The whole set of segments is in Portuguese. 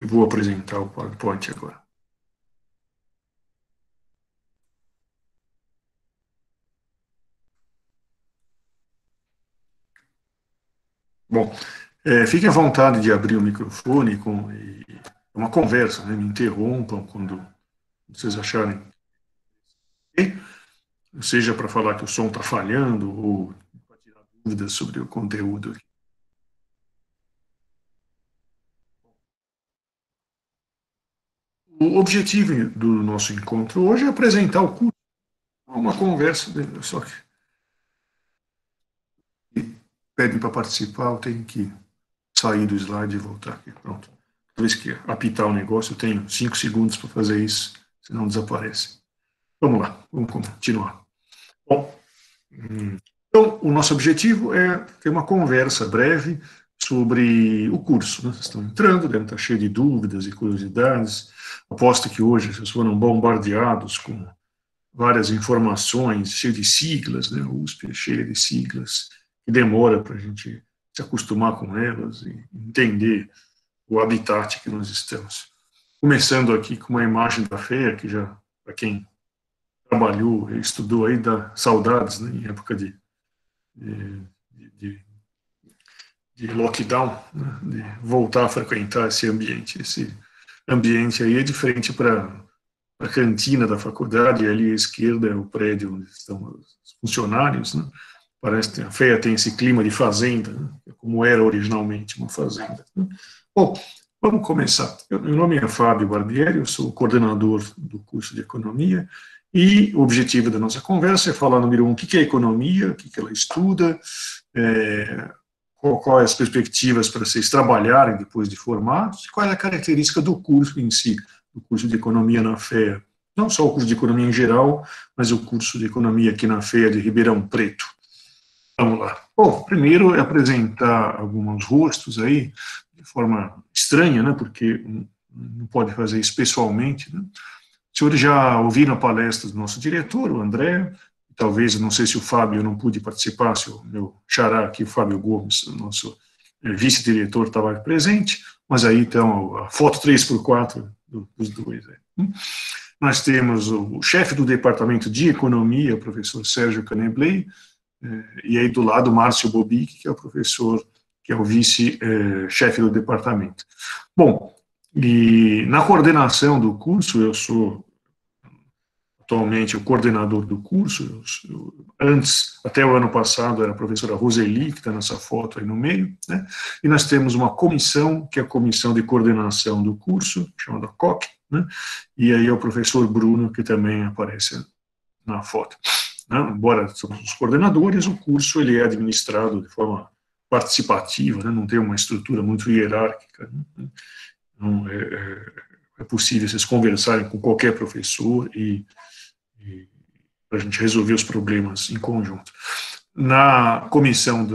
e vou apresentar o PowerPoint agora. Bom, fiquem à vontade de abrir o microfone e uma conversa, né? Me interrompam quando vocês acharem, seja para falar que o som está falhando ou para tirar dúvidas sobre o conteúdo aqui. O objetivo do nosso encontro hoje é apresentar o curso, uma conversa, só que pedem para participar, eu tenho que sair do slide e voltar aqui. Pronto. Toda vez que apitar o negócio, eu tenho 5 segundos para fazer isso, senão desaparece. Vamos lá, vamos continuar. Bom, então, o nosso objetivo é ter uma conversa breve sobre o curso. Né? Vocês estão entrando, devem estar cheio de dúvidas e curiosidades. Aposto que hoje vocês foram bombardeados com várias informações, cheio de siglas, né? O USP é cheio de siglas, que demora para a gente se acostumar com elas e entender o habitat que nós estamos. Começando aqui com uma imagem da FEA, que já, para quem trabalhou e estudou aí, dá saudades, né? Em época de lockdown, né? De voltar a frequentar esse ambiente. Esse ambiente aí é diferente para a cantina da faculdade, e ali à esquerda é o prédio onde estão os funcionários, né? Parece que a FEA tem esse clima de fazenda, né? Como era originalmente uma fazenda. Né? Bom, vamos começar. Meu nome é Fábio Barbieri, eu sou o coordenador do curso de Economia, e o objetivo da nossa conversa é falar, número 1, o que é economia, o que ela estuda, qual as perspectivas para vocês trabalharem depois de formados, e qual é a característica do curso em si, do curso de Economia na FEA. Não só o curso de Economia em geral, mas o curso de Economia aqui na FEA de Ribeirão Preto. Vamos lá. Bom, primeiro é apresentar alguns rostos aí, de forma estranha, né, porque não pode fazer isso pessoalmente, né. Os senhores já ouviram a palestra do nosso diretor, o André, talvez, não sei se o Fábio não pude participar, se o meu xará aqui, o Fábio Gomes, o nosso vice-diretor, estava presente, mas aí então a foto 3x4 dos dois. Nós temos o chefe do departamento de economia, o professor Sérgio Canebley, e aí do lado Márcio Bobic, que é o professor, que é o vice-chefe do departamento. Bom, e na coordenação do curso, eu sou atualmente o coordenador do curso. Antes, até o ano passado, era a professora Roseli, que está nessa foto aí no meio, né? E nós temos uma comissão, que é a comissão de coordenação do curso, chamada COC, né? E aí é o professor Bruno, que também aparece na foto. Né? Embora somos os coordenadores, o curso ele é administrado de forma participativa, né? Não tem uma estrutura muito hierárquica, né? Não é possível vocês conversarem com qualquer professor e para a gente resolver os problemas em conjunto. Na comissão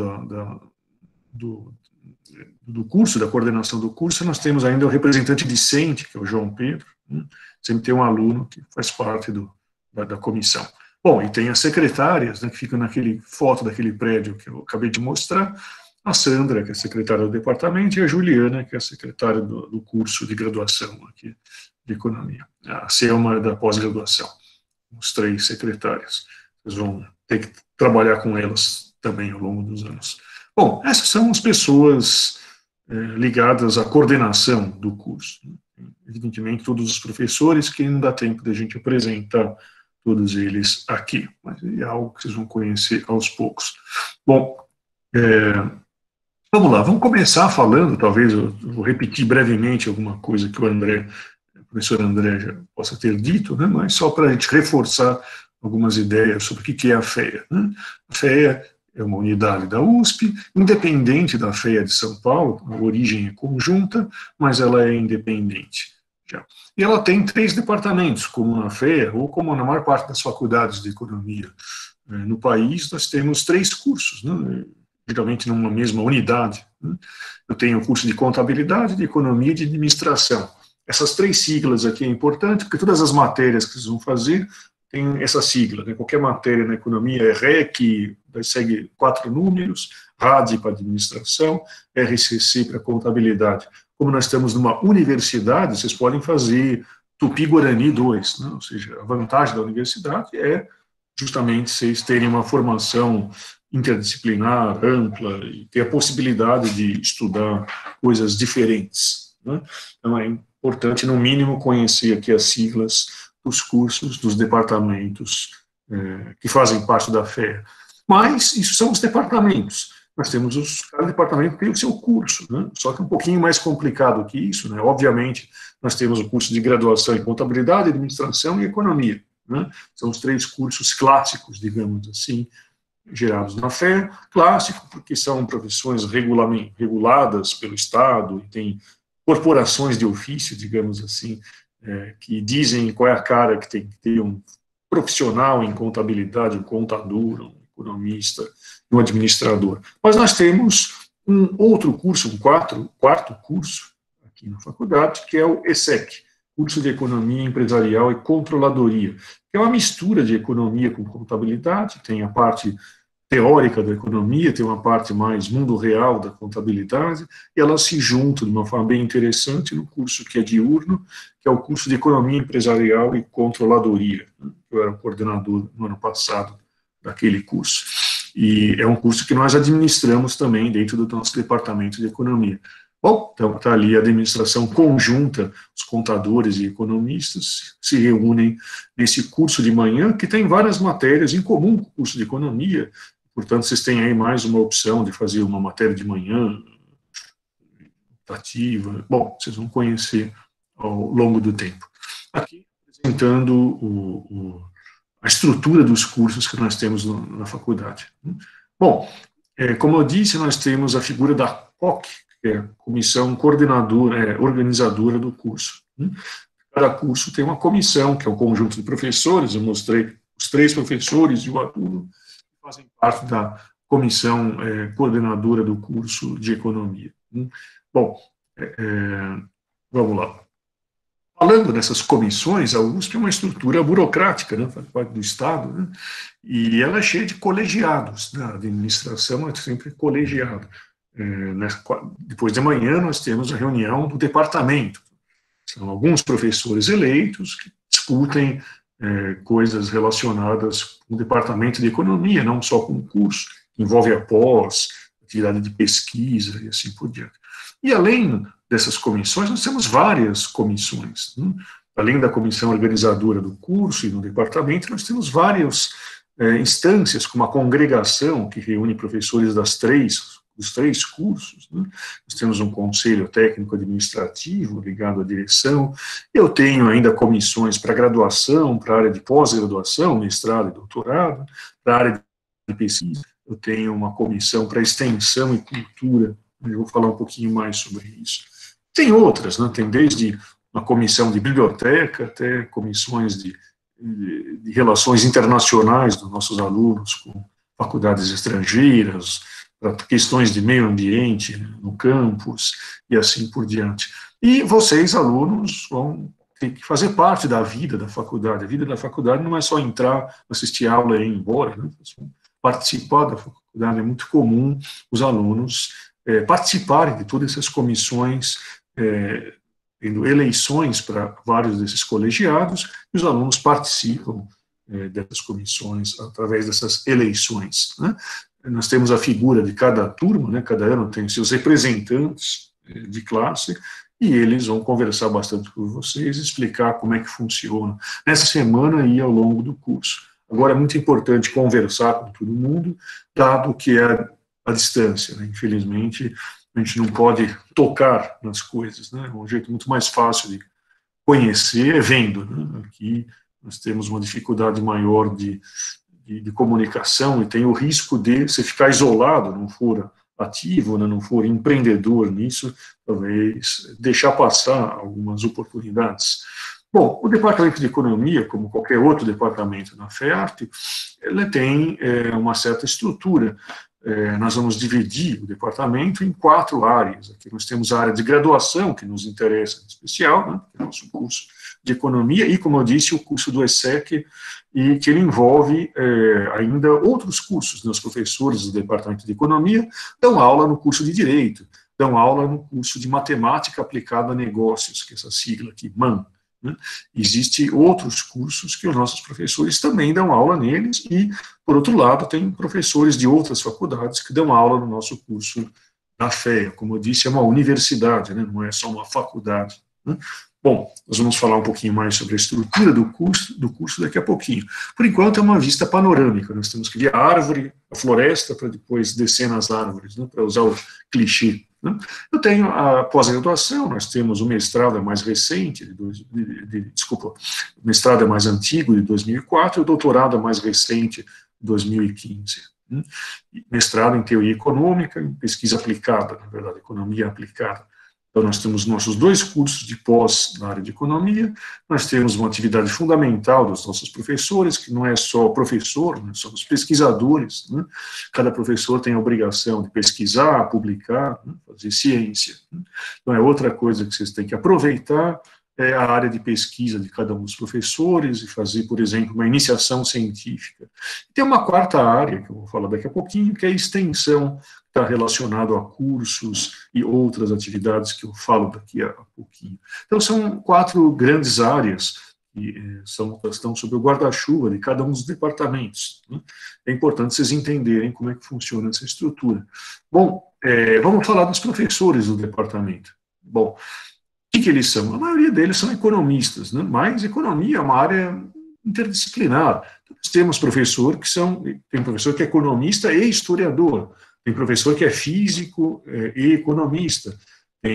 do curso, da coordenação do curso, nós temos ainda o representante discente, que é o João Pedro, né? Sempre tem um aluno que faz parte da comissão. Bom, e tem as secretárias, né, que ficam naquele foto daquele prédio que eu acabei de mostrar, a Sandra, que é secretária do departamento, e a Juliana, que é a secretária do curso de graduação aqui de economia. A Selma é da pós-graduação. Os 3 secretários. Vocês vão ter que trabalhar com elas também ao longo dos anos. Bom, essas são as pessoas ligadas à coordenação do curso. Evidentemente, todos os professores, que não dá tempo de a gente apresentar todos eles aqui, mas é algo que vocês vão conhecer aos poucos. Bom, vamos lá, vamos começar falando, talvez eu vou repetir brevemente alguma coisa que o professor André já possa ter dito, né, mas só para a gente reforçar algumas ideias sobre o que é a FEA. Né? A FEA é uma unidade da USP, independente da FEA de São Paulo, a origem é conjunta, mas ela é independente. Já. E ela tem 3 departamentos, como na FEA, ou como na maior parte das faculdades de economia no país, nós temos 3 cursos, né, geralmente numa mesma unidade. Né? Eu tenho o curso de contabilidade, de economia e de administração. Essas 3 siglas aqui é importante, porque todas as matérias que vocês vão fazer têm essa sigla. Né? Qualquer matéria na economia é REC, segue 4 números, RAD para administração, RCC para contabilidade. como nós estamos numa universidade, vocês podem fazer Tupi-Guarani 2, né? Ou seja, a vantagem da universidade é justamente vocês terem uma formação interdisciplinar, ampla, e ter a possibilidade de estudar coisas diferentes, né? Então, é importante, no mínimo, conhecer aqui as siglas dos cursos, dos departamentos que fazem parte da FEA. Mas isso são os departamentos. Nós temos cada departamento tem o seu curso, né? Só que é um pouquinho mais complicado que isso, né? Obviamente, nós temos o curso de graduação em contabilidade, administração e economia, né? São os 3 cursos clássicos, digamos assim, gerados na FEA. Clássico porque são profissões reguladas pelo Estado e tem corporações de ofício, digamos assim, que dizem qual é a cara que tem que ter um profissional em contabilidade, um contador, um economista, um administrador. Mas nós temos um outro curso, quarto curso aqui na faculdade, que é o ESEC, curso de Economia Empresarial e Controladoria, que é uma mistura de economia com contabilidade, tem a parte teórica da economia, tem uma parte mais mundo real da contabilidade, e elas se juntam de uma forma bem interessante no curso que é diurno, que é o curso de Economia Empresarial e Controladoria. Eu era coordenador no ano passado daquele curso, e é um curso que nós administramos também dentro do nosso departamento de economia. Bom, então está ali a administração conjunta, os contadores e economistas se reúnem nesse curso de manhã, que tem várias matérias em comum com o curso de economia, portanto, vocês têm aí mais uma opção de fazer uma matéria de manhã, atrativa. Bom, vocês vão conhecer ao longo do tempo. Aqui, apresentando a estrutura dos cursos que nós temos na faculdade. Bom, como eu disse, nós temos a figura da COC, que é a Comissão Coordenadora, Organizadora do curso. Cada curso tem uma comissão, que é um conjunto de professores, eu mostrei os 3 professores e o aluno, que fazem parte da comissão coordenadora do curso de economia. Bom, vamos lá. Falando dessas comissões, a USP é uma estrutura burocrática, né, faz parte do Estado, né, e ela é cheia de colegiados, né, a administração é sempre colegiada. Depois de manhã, nós temos a reunião do departamento. São alguns professores eleitos que discutem coisas relacionadas com o departamento de economia, não só com o curso, que envolve a pós, atividade de pesquisa e assim por diante. E além dessas comissões, nós temos várias comissões. Né? Além da comissão organizadora do curso e do departamento, nós temos várias instâncias, como a congregação, que reúne professores dos 3 cursos. Né? Nós temos um conselho técnico administrativo ligado à direção. Eu tenho ainda comissões para graduação, para a área de pós-graduação, mestrado e doutorado, para a área de pesquisa. Eu tenho uma comissão para extensão e cultura, eu vou falar um pouquinho mais sobre isso. Tem outras, né? Tem desde uma comissão de biblioteca até comissões de relações internacionais dos nossos alunos com faculdades estrangeiras, para questões de meio ambiente no campus e assim por diante. E vocês, alunos, vão ter que fazer parte da vida da faculdade. A vida da faculdade não é só entrar, assistir aula e ir embora, né? Participar da faculdade é muito comum os alunos participarem de todas essas comissões, tendo eleições para vários desses colegiados, e os alunos participam dessas comissões através dessas eleições, né? Nós temos a figura de cada turma, né? Cada ano tem seus representantes de classe, e eles vão conversar bastante com vocês, explicar como é que funciona nessa semana e ao longo do curso. Agora, é muito importante conversar com todo mundo, dado que é a distância, né? Infelizmente, a gente não pode tocar nas coisas, né? Um jeito muito mais fácil de conhecer é vendo, né? Aqui nós temos uma dificuldade maior de comunicação e tem o risco de você ficar isolado, não for ativo, né? Não for empreendedor nisso, talvez deixar passar algumas oportunidades. Bom, o Departamento de Economia, como qualquer outro departamento na FEART, ele tem uma certa estrutura. Nós vamos dividir o departamento em 4 áreas. Aqui nós temos a área de graduação, que nos interessa em especial, né, que é o nosso curso de Economia, e, como eu disse, o curso do ESEC, e que ele envolve ainda outros cursos. Os professores do Departamento de Economia dão aula no curso de Direito, dão aula no curso de Matemática Aplicada a Negócios, que é essa sigla aqui, MAN. Né? Existem outros cursos que os nossos professores também dão aula neles e, por outro lado, tem professores de outras faculdades que dão aula no nosso curso da FEA. Como eu disse, é uma universidade, né? Não é só uma faculdade. Né? Bom, nós vamos falar um pouquinho mais sobre a estrutura do curso daqui a pouquinho. Por enquanto, é uma vista panorâmica. Nós temos que ver a árvore, a floresta, para depois descer nas árvores, né? Para usar o clichê. Né? Eu tenho a pós-graduação, nós temos o mestrado é mais recente, desculpa, o mestrado é mais antigo, de 2004, e o doutorado é mais recente, de 2015. Né? Mestrado em teoria econômica, em pesquisa aplicada, na verdade, economia aplicada. Então, nós temos nossos 2 cursos de pós na área de economia, nós temos uma atividade fundamental dos nossos professores, que não é só professor, nós somos pesquisadores, né? Cada professor tem a obrigação de pesquisar, publicar, né? Fazer ciência. Né? Então, é outra coisa que vocês têm que aproveitar, é a área de pesquisa de cada um dos professores, e fazer, por exemplo, uma iniciação científica. E tem uma 4ª área, que eu vou falar daqui a pouquinho, que é a extensão, está relacionado a cursos e outras atividades que eu falo daqui a pouquinho. Então, são 4 grandes áreas que estão sob o guarda-chuva de cada um dos departamentos. Né? É importante vocês entenderem como é que funciona essa estrutura. Bom, vamos falar dos professores do departamento. Bom, o que eles são? A maioria deles são economistas, né? Mas economia é uma área interdisciplinar. Então, nós temos tem professor que é economista e historiador, tem professor que é físico e economista,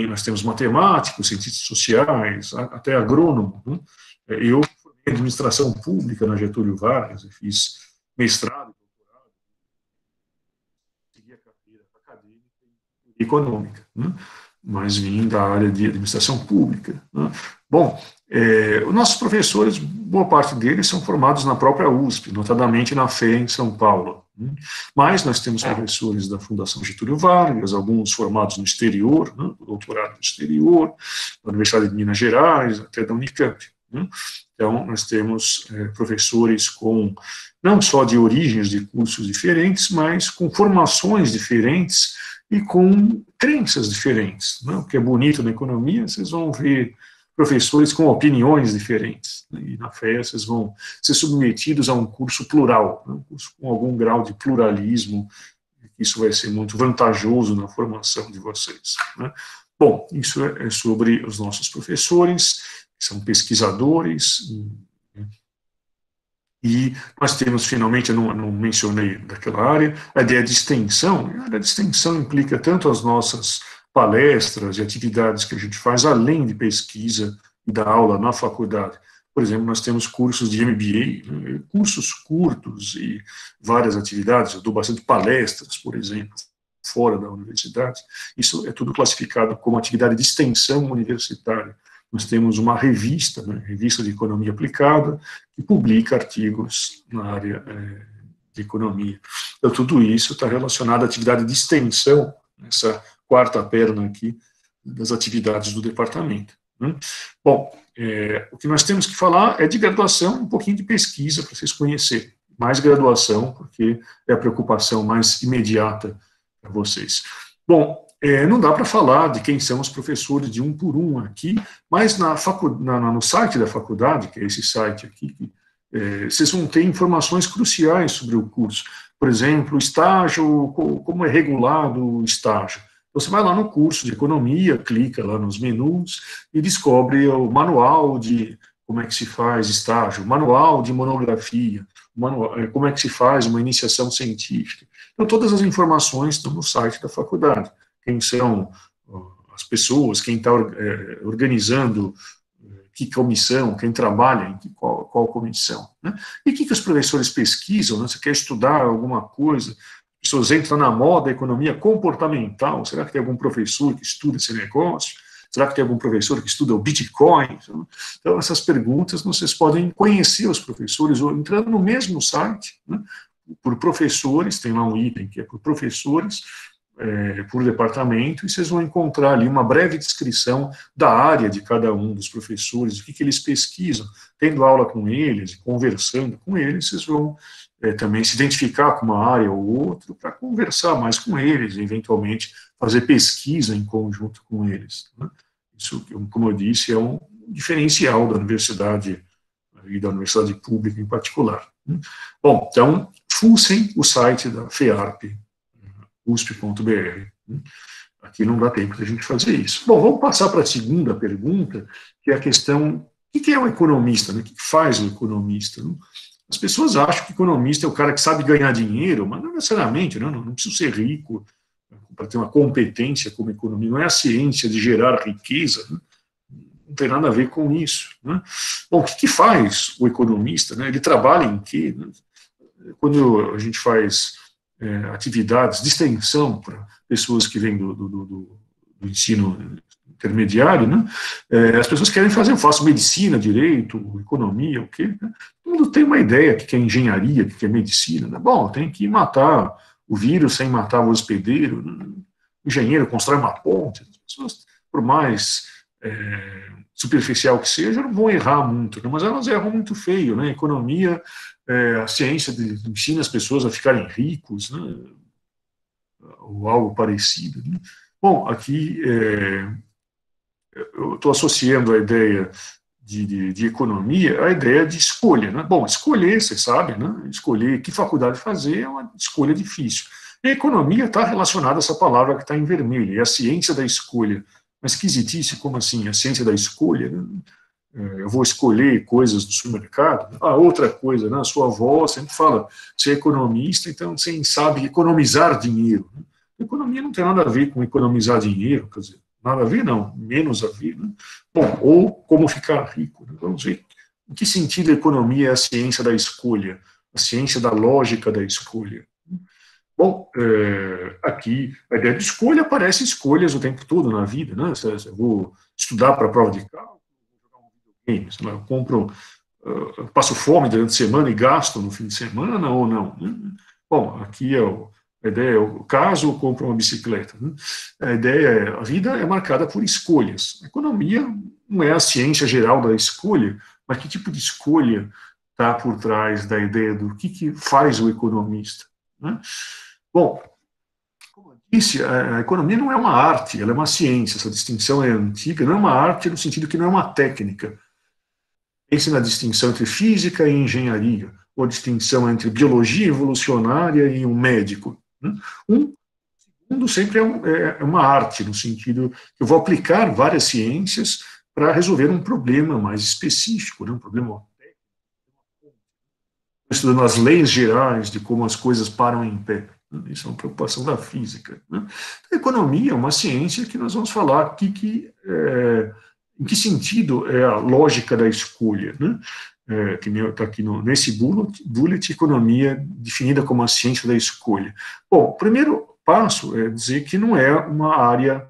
nós temos matemáticos, cientistas sociais, até agrônomo. Né? Eu formei em administração pública na Getúlio Vargas, eu fiz mestrado, doutorado, segui a carreira acadêmica e econômica, né? Mas vim da área de administração pública. Né? Bom, os nossos professores, boa parte deles são formados na própria USP, notadamente na FEA em São Paulo. Né? Mas nós temos professores da Fundação Getúlio Vargas, alguns formados no exterior, né? Doutorado no exterior, da Universidade de Minas Gerais, até da Unicamp. Né? Então, nós temos professores com, não só de origens de cursos diferentes, mas com formações diferentes e com crenças diferentes. Né? O que é bonito na economia, vocês vão ver professores com opiniões diferentes. Né? E na FEA vocês vão ser submetidos a um curso plural, né? Um curso com algum grau de pluralismo. Isso vai ser muito vantajoso na formação de vocês. Né? Bom, isso é sobre os nossos professores, que são pesquisadores. E nós temos, finalmente, eu não mencionei daquela área, a ideia de extensão. A área de extensão implica tanto as nossas palestras e atividades que a gente faz, além de pesquisa e da aula na faculdade. Por exemplo, nós temos cursos de MBA, né, cursos curtos e várias atividades. Eu dou bastante palestras, por exemplo, fora da universidade. Isso é tudo classificado como atividade de extensão universitária. Nós temos uma revista, né, Revista de Economia Aplicada, que publica artigos na área de economia. Então, tudo isso está relacionado à atividade de extensão, essa 4ª perna aqui das atividades do departamento. Né? Bom, o que nós temos que falar é de graduação, um pouquinho de pesquisa para vocês conhecerem. Mais graduação, porque é a preocupação mais imediata para vocês. Bom, não dá para falar de quem são os professores de um por um aqui, mas no site da faculdade, que é esse site aqui, vocês vão ter informações cruciais sobre o curso. Por exemplo, estágio, como é regulado o estágio. Você vai lá no curso de economia, clica lá nos menus e descobre o manual de como é que se faz estágio, manual de monografia, como é que se faz uma iniciação científica. Então, todas as informações estão no site da faculdade. Quem são as pessoas, quem está organizando, que comissão, quem trabalha em qual comissão. Né? E o que os professores pesquisam? Né? Você quer estudar alguma coisa? As pessoas entram na moda, economia comportamental. Será que tem algum professor que estuda esse negócio? Será que tem algum professor que estuda o Bitcoin? Então, essas perguntas vocês podem conhecer os professores ou entrando no mesmo site, né? Por professores, tem lá um item que é por professores, por departamento, e vocês vão encontrar ali uma breve descrição da área de cada um dos professores, o que eles pesquisam. Tendo aula com eles, conversando com eles, vocês vão também se identificar com uma área ou outra para conversar mais com eles, e eventualmente fazer pesquisa em conjunto com eles, né? Isso, como eu disse, é um diferencial da universidade e da universidade pública em particular. Bom, então, fuçem o site da FEARP, usp.br. Aqui não dá tempo de a gente fazer isso. Bom, vamos passar para a segunda pergunta, que é a questão, o que é um economista, né? O que faz o economista? As pessoas acham que economista é o cara que sabe ganhar dinheiro, mas não necessariamente, né? Não precisa ser rico para ter uma competência como economia, não é a ciência de gerar riqueza, né? Não tem nada a ver com isso, né? Bom, o que faz o economista, né? Ele trabalha em quê, né? Quando a gente faz atividades de extensão para pessoas que vêm do ensino intermediário, né? As pessoas querem fazer, eu faço medicina, direito, economia, o quê? Né? Todo mundo tem uma ideia que é engenharia, que é medicina, né? Bom, tem que matar o vírus sem matar o hospedeiro, né? O engenheiro constrói uma ponte, as pessoas, por mais superficial que seja, não vão errar muito, né? Mas elas erram muito feio, né? Economia, a ciência ensina as pessoas a ficarem ricos, né? Ou algo parecido, né? Bom, aqui eu estou associando a ideia de economia à ideia de escolha, né? Bom, escolher, você sabe, né? Escolher que faculdade fazer é uma escolha difícil. E a economia está relacionada a essa palavra que está em vermelho, é a ciência da escolha. Mas esquisitice, como assim? A ciência da escolha, né? Eu vou escolher coisas do supermercado. Outra coisa, né? A sua avó sempre fala, você é economista, então você sabe economizar dinheiro. Economia não tem nada a ver com economizar dinheiro, quer dizer, nada a ver não, menos a ver, né? Bom, ou como ficar rico, né? Vamos ver em que sentido a economia é a ciência da escolha, a ciência da lógica da escolha. Bom, aqui a ideia de escolha aparece escolhas o tempo todo na vida, né? Eu vou estudar para a prova de carro, eu compro, eu passo fome durante a semana e gasto no fim de semana ou não, né? Bom, aqui a ideia é o caso ou compro uma bicicleta, né? A ideia a vida é marcada por escolhas. A economia não é a ciência geral da escolha, mas que tipo de escolha está por trás da ideia do que faz o economista, né? Bom, como eu disse, a economia não é uma arte, ela é uma ciência. Essa distinção é antiga, não é uma arte no sentido que não é uma técnica. Pense na distinção entre física e engenharia, ou a distinção entre biologia evolucionária e um médico, né? Segundo sempre é uma arte, no sentido que eu vou aplicar várias ciências para resolver um problema mais específico, né? Um problema técnico. Estudando as leis gerais de como as coisas param em pé. Isso é uma preocupação da física, né? A economia é uma ciência que nós vamos falar em que sentido é a lógica da escolha, né? Que está aqui nesse bullet, economia definida como a ciência da escolha. Bom, o primeiro passo é dizer que não é uma área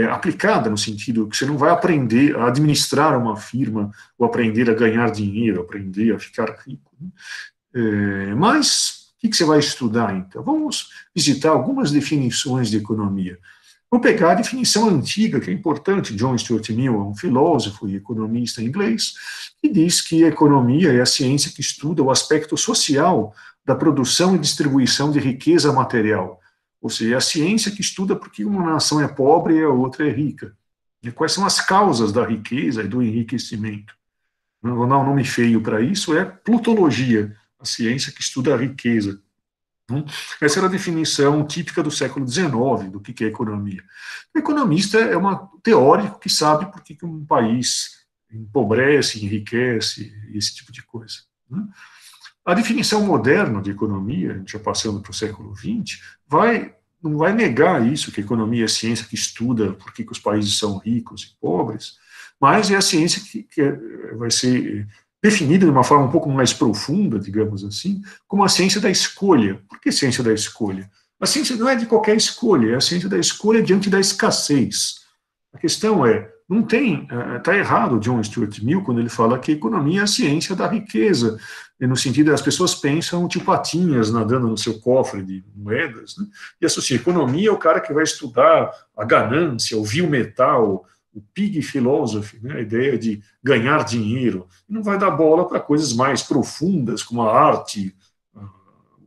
aplicada, no sentido que você não vai aprender a administrar uma firma, ou aprender a ganhar dinheiro, aprender a ficar rico, né? Mas o que você vai estudar, então? Vamos visitar algumas definições de economia. Vou pegar a definição antiga, que é importante. John Stuart Mill é um filósofo e economista inglês, que diz que a economia é a ciência que estuda o aspecto social da produção e distribuição de riqueza material. Ou seja, é a ciência que estuda por que uma nação é pobre e a outra é rica. E quais são as causas da riqueza e do enriquecimento. Vou dar um nome feio para isso, é plutologia, a ciência que estuda a riqueza. Essa era a definição típica do século XIX do que é economia. O economista é um teórico que sabe por que um país empobrece, enriquece, esse tipo de coisa. A definição moderna de economia, já passando para o século XX, não vai negar isso, que a economia é a ciência que estuda por que os países são ricos e pobres, mas é a ciência que vai ser definida de uma forma um pouco mais profunda, digamos assim, como a ciência da escolha. Por que ciência da escolha? A ciência não é de qualquer escolha, é a ciência da escolha diante da escassez. A questão é, não tem, está errado o John Stuart Mill quando ele fala que a economia é a ciência da riqueza, e no sentido as pessoas pensam tipo patinhas nadando no seu cofre de moedas, né? E associa economia é o cara que vai estudar a ganância, o vil metal, o pig philosophy, né? A ideia de ganhar dinheiro, e não vai dar bola para coisas mais profundas como a arte,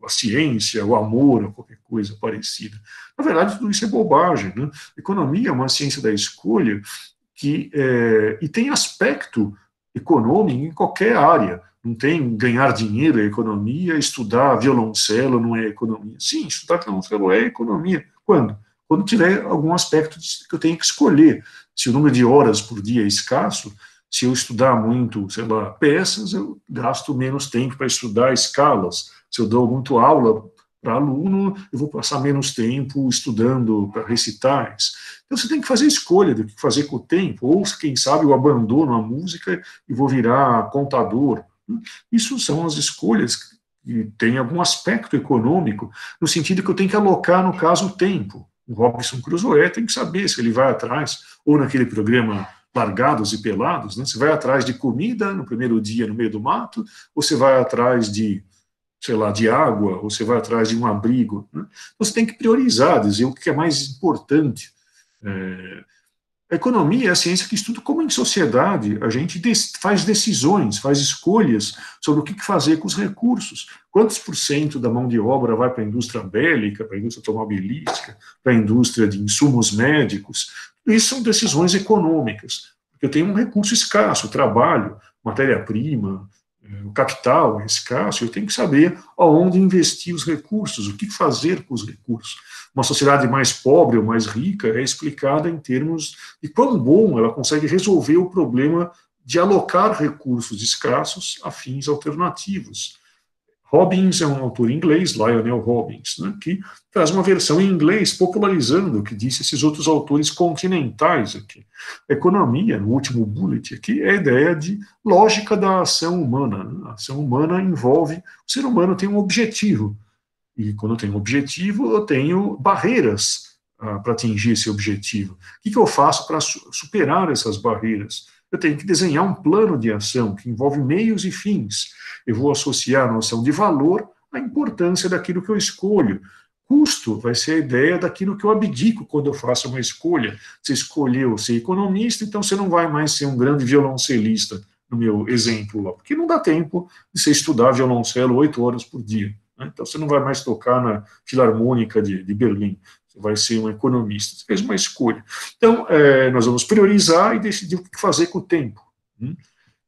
a ciência, o amor, ou qualquer coisa parecida. Na verdade, tudo isso é bobagem, né? Economia é uma ciência da escolha e tem aspecto econômico em qualquer área. Não tem ganhar dinheiro é economia, estudar violoncelo não é economia. Sim, estudar violoncelo é economia. Quando? Quando tiver algum aspecto que eu tenho que escolher. Se o número de horas por dia é escasso, se eu estudar muito, sei lá, peças, eu gasto menos tempo para estudar escalas. Se eu dou muito aula para aluno, eu vou passar menos tempo estudando para recitais. Então você tem que fazer escolha do que fazer com o tempo, ou quem sabe eu abandono a música e vou virar contador. Isso são as escolhas que têm algum aspecto econômico, no sentido que eu tenho que alocar, no caso, o tempo. O Robinson Crusoe tem que saber se ele vai atrás, ou naquele programa Largados e Pelados, né? Você vai atrás de comida no primeiro dia no meio do mato, ou você vai atrás de, sei lá, de água, ou você vai atrás de um abrigo, né? Você tem que priorizar, dizer o que é mais importante. A economia é a ciência que estuda como em sociedade a gente faz decisões, faz escolhas sobre o que fazer com os recursos. Quantos por cento da mão de obra vai para a indústria bélica, para a indústria automobilística, para a indústria de insumos médicos? Isso são decisões econômicas, porque eu tenho um recurso escasso, o trabalho, matéria-prima, o capital é escasso, eu tenho que saber aonde investir os recursos, o que fazer com os recursos. Uma sociedade mais pobre ou mais rica é explicada em termos de quão bom ela consegue resolver o problema de alocar recursos escassos a fins alternativos. Robbins é um autor inglês, Lionel Robbins, né, que traz uma versão em inglês popularizando o que disse esses outros autores continentais aqui. A economia, no último bullet aqui, é a ideia de lógica da ação humana. Né? A ação humana envolve, o ser humano tem um objetivo, e quando eu tenho um objetivo, eu tenho barreiras para atingir esse objetivo. O que eu faço para superar essas barreiras? Eu tenho que desenhar um plano de ação que envolve meios e fins. Eu vou associar a noção de valor à importância daquilo que eu escolho. Custo vai ser a ideia daquilo que eu abdico quando eu faço uma escolha. Você escolheu ser economista, então você não vai mais ser um grande violoncelista, no meu exemplo lá, porque não dá tempo de você estudar violoncelo 8 horas por dia. Né? Então você não vai mais tocar na Filarmônica de Berlim, você vai ser um economista. Você fez uma escolha. Então, nós vamos priorizar e decidir o que fazer com o tempo.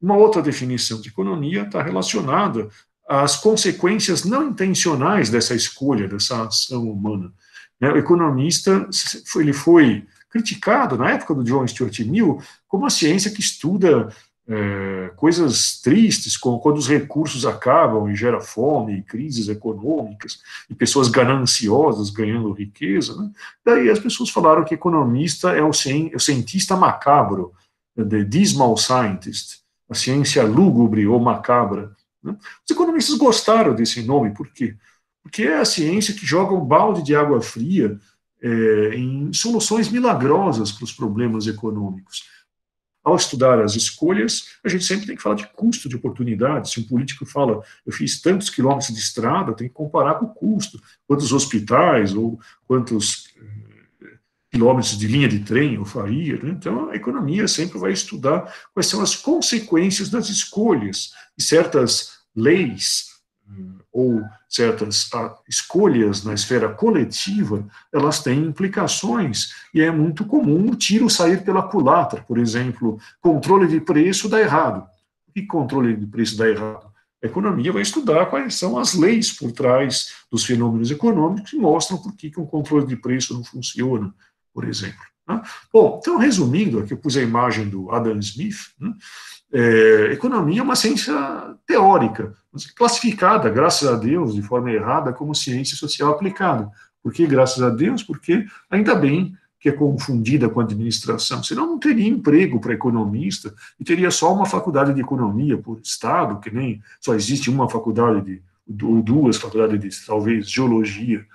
Uma outra definição de economia está relacionada às consequências não intencionais dessa escolha, dessa ação humana. O economista ele foi criticado, na época do John Stuart Mill, como a ciência que estuda coisas tristes, como quando os recursos acabam e gera fome, e crises econômicas, e pessoas gananciosas ganhando riqueza. Né? Daí as pessoas falaram que economista é o cientista macabro, the dismal scientist, a ciência lúgubre ou macabra. Né? Os economistas gostaram desse nome, por quê? Porque é a ciência que joga um balde de água fria em soluções milagrosas para os problemas econômicos. Ao estudar as escolhas, a gente sempre tem que falar de custo de oportunidade. Se um político fala, eu fiz tantos quilômetros de estrada, tem que comparar com o custo. Quantos hospitais ou quantos quilômetros de linha de trem eu faria. Né? Então, a economia sempre vai estudar quais são as consequências das escolhas. E certas leis ou certas escolhas na esfera coletiva, elas têm implicações, e é muito comum o tiro sair pela culatra. Por exemplo, controle de preço dá errado. Por que controle de preço dá errado? A economia vai estudar quais são as leis por trás dos fenômenos econômicos e mostram por que um controle de preço não funciona, por exemplo. Né? Bom, então, resumindo, aqui eu pus a imagem do Adam Smith, né? Economia é uma ciência teórica, classificada, graças a Deus, de forma errada, como ciência social aplicada. Por que graças a Deus? Porque ainda bem que é confundida com administração, senão não teria emprego para economista e teria só uma faculdade de economia por estado, que nem só existe uma faculdade ou duas faculdades de, talvez, geologia,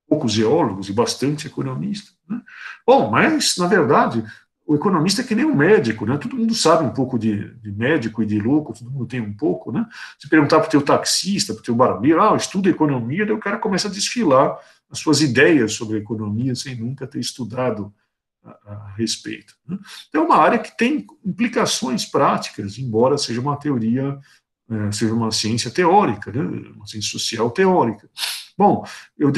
poucos geólogos e bastante economistas. Né? Bom, mas, na verdade, o economista é que nem um médico, né? Todo mundo sabe um pouco de médico e de louco, todo mundo tem um pouco, né? Se perguntar para o teu taxista, para o teu barbeiro, estuda economia, daí o cara começa a desfilar as suas ideias sobre economia sem nunca ter estudado a respeito, né? Então, é uma área que tem implicações práticas, embora seja uma teoria, seja uma ciência teórica, né? Uma ciência social teórica. Bom, eu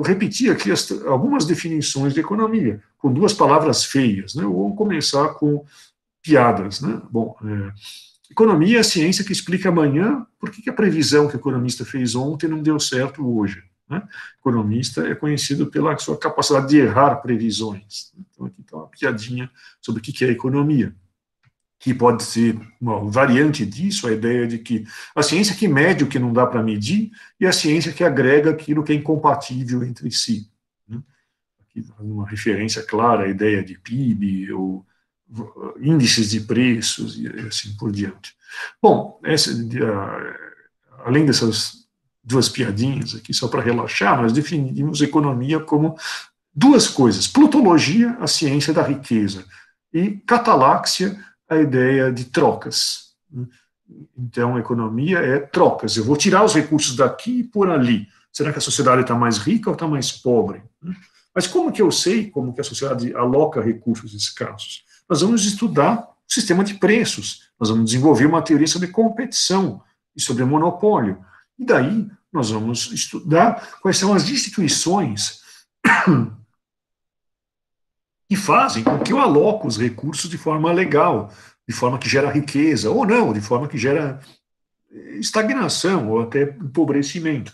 repeti aqui algumas definições de economia, com duas palavras feias, né? Vou começar com piadas, né? Bom, economia é a ciência que explica amanhã por que a previsão que o economista fez ontem não deu certo hoje, né? Economista é conhecido pela sua capacidade de errar previsões. Então, aqui está uma piadinha sobre o que é economia, que pode ser uma variante disso, a ideia de que a ciência que mede o que não dá para medir e a ciência que agrega aquilo que é incompatível entre si, né? Aqui uma referência clara à ideia de PIB ou índices de preços e assim por diante. Bom, além dessas duas piadinhas aqui, só para relaxar, nós definimos economia como duas coisas: plutologia, a ciência da riqueza, e cataláxia, a ideia de trocas. Então, a economia é trocas. Eu vou tirar os recursos daqui e pôr ali. Será que a sociedade está mais rica ou está mais pobre? Mas como que eu sei como que a sociedade aloca recursos escassos? Nós vamos estudar o sistema de preços, nós vamos desenvolver uma teoria sobre competição e sobre monopólio. E daí nós vamos estudar quais são as instituições que fazem com que eu aloque os recursos de forma legal, de forma que gera riqueza, ou não, de forma que gera estagnação ou até empobrecimento.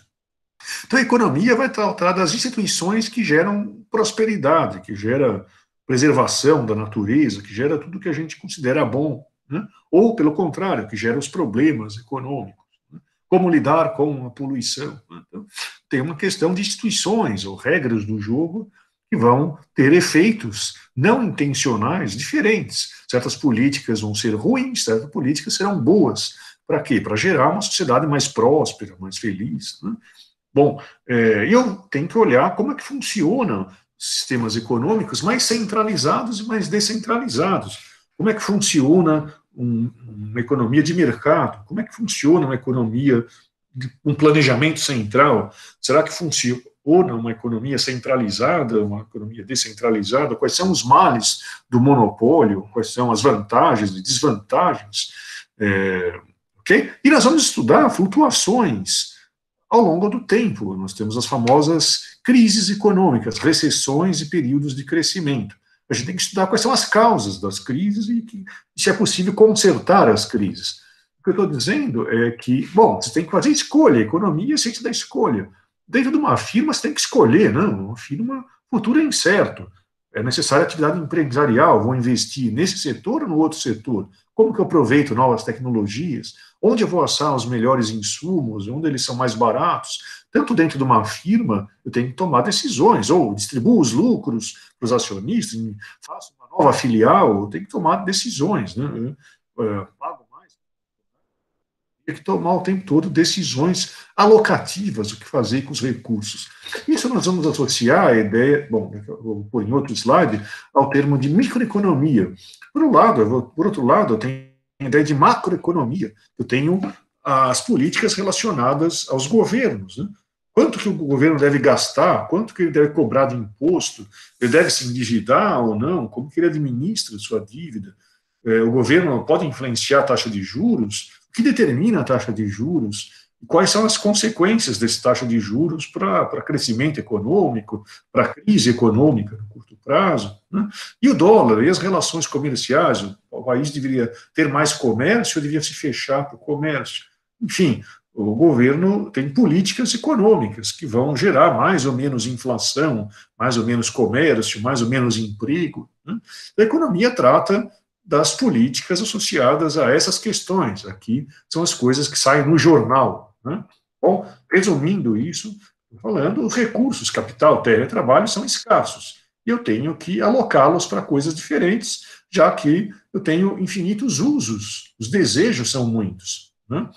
Então, a economia vai tratar das instituições que geram prosperidade, que gera preservação da natureza, que gera tudo que a gente considera bom, né? Ou, pelo contrário, que gera os problemas econômicos, né? Como lidar com a poluição, né? Então, tem uma questão de instituições ou regras do jogo que vão ter efeitos não intencionais diferentes. Certas políticas vão ser ruins, certas políticas serão boas. Para quê? Para gerar uma sociedade mais próspera, mais feliz, né? Bom, eu tenho que olhar como é que funcionam sistemas econômicos mais centralizados e mais descentralizados. Como é que funciona uma economia de mercado? Como é que funciona uma economia um planejamento central? Será que funciona uma economia centralizada, uma economia descentralizada? Quais são os males do monopólio? Quais são as vantagens e desvantagens? Ok? E nós vamos estudar flutuações ao longo do tempo. Nós temos as famosas crises econômicas, recessões e períodos de crescimento. A gente tem que estudar quais são as causas das crises e se é possível consertar as crises. O que eu estou dizendo é que, bom, você tem que fazer escolha, a economia é a ciência da escolha. Dentro de uma firma, você tem que escolher, não? Uma firma, futuro é incerto. É necessária atividade empresarial, vou investir nesse setor ou no outro setor? Como que eu aproveito novas tecnologias? Onde eu vou achar os melhores insumos? Onde eles são mais baratos? Tanto dentro de uma firma, eu tenho que tomar decisões, ou distribuo os lucros para os acionistas, faço uma nova filial, eu tenho que tomar decisões, né? Pago mais. Tem que tomar o tempo todo decisões alocativas, o que fazer com os recursos. Isso nós vamos associar a ideia, bom, vou pôr em outro slide, ao termo de microeconomia. Por outro lado, eu tenho a ideia de macroeconomia. Eu tenho as políticas relacionadas aos governos, né? Quanto que o governo deve gastar, quanto que ele deve cobrar de imposto, ele deve se endividar ou não, como que ele administra sua dívida. O governo pode influenciar a taxa de juros, o que determina a taxa de juros, e quais são as consequências dessa taxa de juros para crescimento econômico, para crise econômica no curto prazo, né? E o dólar, e as relações comerciais, o país deveria ter mais comércio ou devia se fechar para o comércio. Enfim, o governo tem políticas econômicas que vão gerar mais ou menos inflação, mais ou menos comércio, mais ou menos emprego, né? A economia trata das políticas associadas a essas questões. Aqui são as coisas que saem no jornal, né? Bom, resumindo isso, falando, os recursos, capital, terra e trabalho, são escassos. E eu tenho que alocá-los para coisas diferentes, já que eu tenho infinitos usos, os desejos são muitos, né?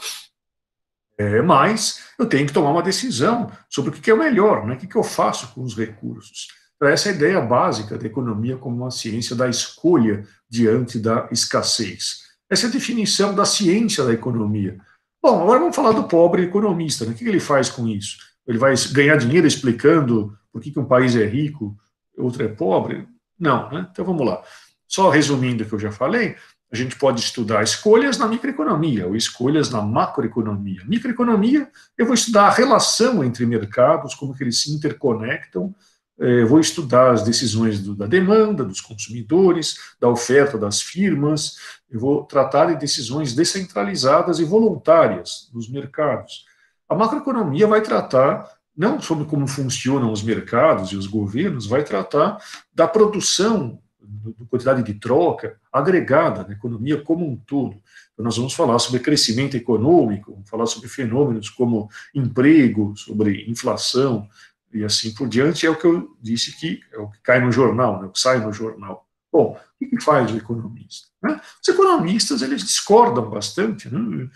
Mas eu tenho que tomar uma decisão sobre o que é o melhor, né? O que eu faço com os recursos. Então, essa é a ideia básica da economia como uma ciência da escolha diante da escassez. Essa é a definição da ciência da economia. Bom, agora vamos falar do pobre economista, né? O que ele faz com isso? Ele vai ganhar dinheiro explicando por que um país é rico, outro é pobre? Não, né? Então vamos lá. Só resumindo o que eu já falei, a gente pode estudar escolhas na microeconomia ou escolhas na macroeconomia. Microeconomia, eu vou estudar a relação entre mercados, como que eles se interconectam. Eu vou estudar as decisões da demanda, dos consumidores, da oferta das firmas. Eu vou tratar de decisões descentralizadas e voluntárias nos mercados. A macroeconomia vai tratar não sobre como funcionam os mercados e os governos, vai tratar da produção, da quantidade de troca agregada na economia como um todo. Então, nós vamos falar sobre crescimento econômico, vamos falar sobre fenômenos como emprego, sobre inflação e assim por diante. É o que eu disse que é o que cai no jornal, né, o que sai no jornal. Bom, o que faz o economista? Né? Os economistas, eles discordam bastante, né?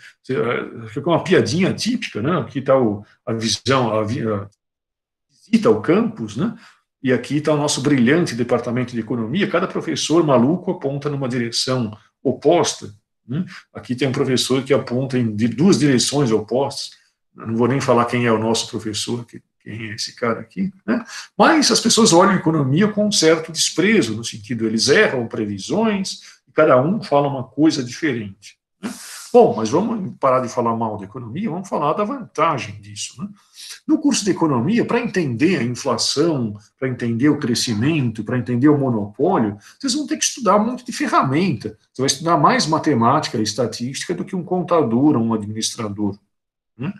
Fica uma piadinha típica, né? Aqui está a visão, a visita ao campus, né? E aqui está o nosso brilhante departamento de economia. Cada professor maluco aponta numa direção oposta, né? Aqui tem um professor que aponta em duas direções opostas. Eu não vou nem falar quem é o nosso professor, quem é esse cara aqui, né? Mas as pessoas olham a economia com um certo desprezo, no sentido, eles erram previsões, e cada um fala uma coisa diferente, né? Bom, mas vamos parar de falar mal da economia, vamos falar da vantagem disso, né? No curso de economia, para entender a inflação, para entender o crescimento, para entender o monopólio, vocês vão ter que estudar um monte de ferramenta. Você vai estudar mais matemática e estatística do que um contador ou um administrador, né?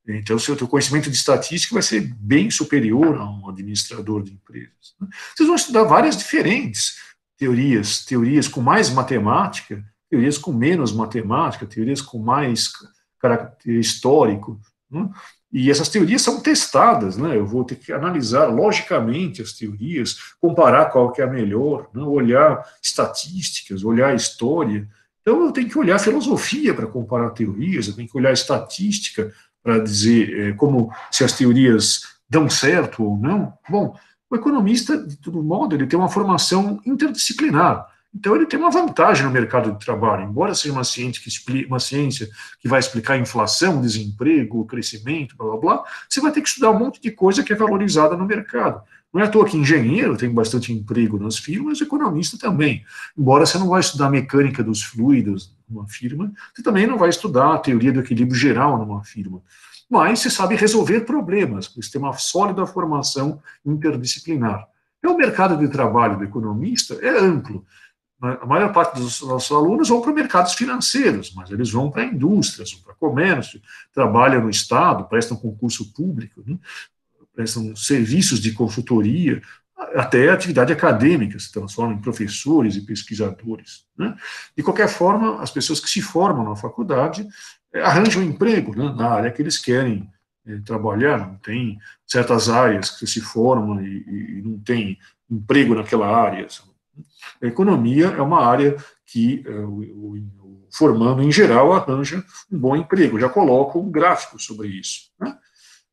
Então, o seu conhecimento de estatística vai ser bem superior a um administrador de empresas, né? Vocês vão estudar várias diferentes teorias com mais matemática, teorias com menos matemática, teorias com mais caráter histórico, né? E essas teorias são testadas, né? Eu vou ter que analisar logicamente as teorias, comparar qual que é a melhor, né? Olhar estatísticas, olhar história. Então, eu tenho que olhar filosofia para comparar teorias, eu tenho que olhar estatística para dizer como se as teorias dão certo ou não. Bom, o economista, de todo modo, ele tem uma formação interdisciplinar. Então, ele tem uma vantagem no mercado de trabalho. Embora seja uma ciência que vai explicar inflação, desemprego, crescimento, blá, blá, blá, você vai ter que estudar um monte de coisa que é valorizada no mercado. Não é à toa que engenheiro tem bastante emprego nas firmas, economista também. Embora você não vai estudar mecânica dos fluidos numa firma, você também não vai estudar a teoria do equilíbrio geral numa firma. Mas você sabe resolver problemas, você tem uma sólida formação interdisciplinar. Então, o mercado de trabalho do economista é amplo. A maior parte dos nossos alunos vão para mercados financeiros, mas eles vão para indústrias, vão para comércio, trabalham no Estado, prestam concurso público, né? Prestam serviços de consultoria, até atividade acadêmica, se transformam em professores e pesquisadores, né? De qualquer forma, as pessoas que se formam na faculdade arranjam emprego, né, na área que eles querem trabalhar. Não tem certas áreas que se formam e não tem emprego naquela área. A economia é uma área que o formando, em geral, arranja um bom emprego. Já coloco um gráfico sobre isso, né?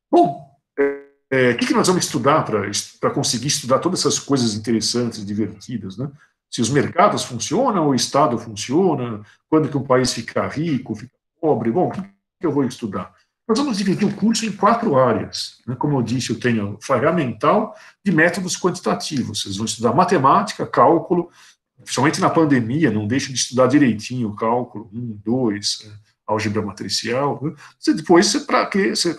Bom, o que nós vamos estudar para conseguir estudar todas essas coisas interessantes, divertidas, né? Se os mercados funcionam, o Estado funciona, quando que um país fica rico, fica pobre. Bom, o que eu vou estudar? Nós vamos dividir o curso em 4 áreas, né? Como eu disse, eu tenho ferramental de métodos quantitativos. Vocês vão estudar matemática, cálculo, principalmente na pandemia, não deixe de estudar direitinho o cálculo, 1, 2, álgebra matricial, né? Depois, para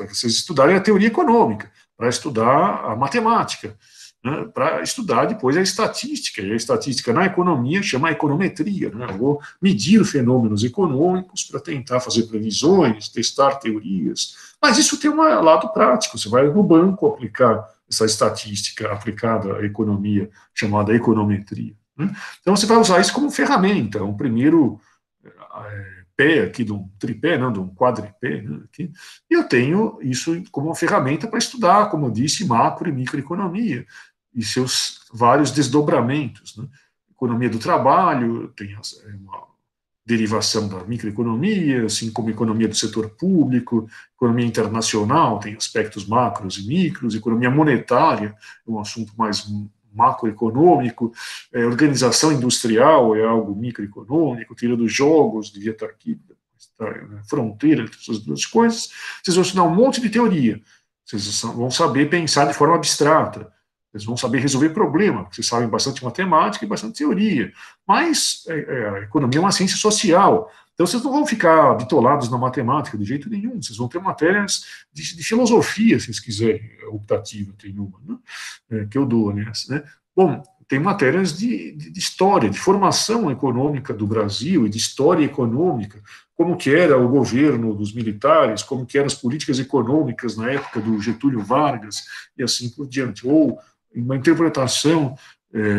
vocês estudarem a teoria econômica, para estudar a matemática, né? Para estudar depois a estatística, e a estatística na economia chama econometria, né? Eu vou medir fenômenos econômicos para tentar fazer previsões, testar teorias, mas isso tem um lado prático, você vai no banco aplicar essa estatística aplicada à economia, chamada econometria, né? Então você vai usar isso como ferramenta, um primeiro pé aqui de um tripé, não, de um quadripé, né, aqui, e eu tenho isso como uma ferramenta para estudar, como eu disse, macro e microeconomia, e seus vários desdobramentos, né? Economia do trabalho, tem derivação da microeconomia, assim como economia do setor público, economia internacional, tem aspectos macros e micros, economia monetária, é um assunto mais macroeconômico, organização industrial é algo microeconômico, teoria dos jogos, devia estar aqui, fronteira entre essas duas coisas. Vocês vão estudar um monte de teoria, vocês vão saber pensar de forma abstrata, vocês vão saber resolver problema, vocês sabem bastante matemática e bastante teoria, mas a economia é uma ciência social, então vocês não vão ficar bitolados na matemática de jeito nenhum, vocês vão ter matérias de filosofia, se vocês quiserem, optativa, tem uma, né, que eu dou nessa, né? Bom, tem matérias de história, de formação econômica do Brasil e de história econômica, como que era o governo dos militares, como que eram as políticas econômicas na época do Getúlio Vargas, e assim por diante. Ou uma interpretação,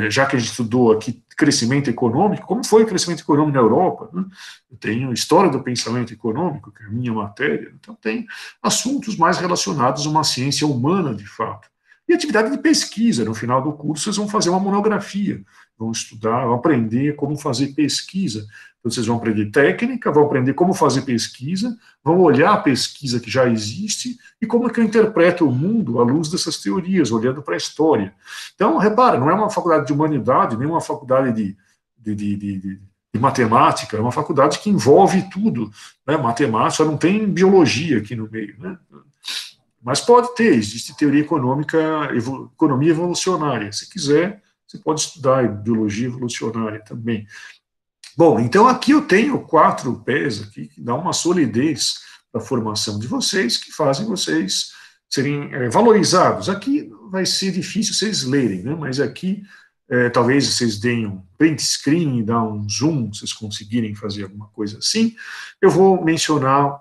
já que a gente estudou aqui crescimento econômico, como foi o crescimento econômico na Europa, né? Eu tenho história do pensamento econômico, que é a minha matéria, então tem assuntos mais relacionados a uma ciência humana, de fato. E atividade de pesquisa, no final do curso vocês vão fazer uma monografia, vão estudar, vão aprender como fazer pesquisa. Então vocês vão aprender técnica, vão aprender como fazer pesquisa, vão olhar a pesquisa que já existe e como é que eu interpreto o mundo à luz dessas teorias, olhando para a história. Então, repara, não é uma faculdade de humanidade, nem uma faculdade de matemática, é uma faculdade que envolve tudo, né? Matemática, só não tem biologia aqui no meio, né? Mas pode ter, existe teoria econômica, economia evolucionária. Se quiser, você pode estudar biologia evolucionária também. Bom, então aqui eu tenho 4 pés aqui que dão uma solidez para a formação de vocês, que fazem vocês serem valorizados. Aqui vai ser difícil vocês lerem, né? Mas aqui talvez vocês deem um print screen e dá um zoom, vocês conseguirem fazer alguma coisa assim. Eu vou mencionar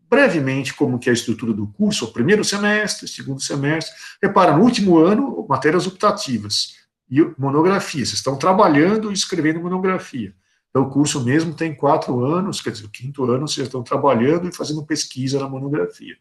brevemente como que é a estrutura do curso, o primeiro semestre, segundo semestre. Repara, no último ano, matérias optativas e monografia. Vocês estão trabalhando e escrevendo monografia. Então, o curso mesmo tem 4 anos, quer dizer, o 5º ano vocês estão trabalhando e fazendo pesquisa na monografia.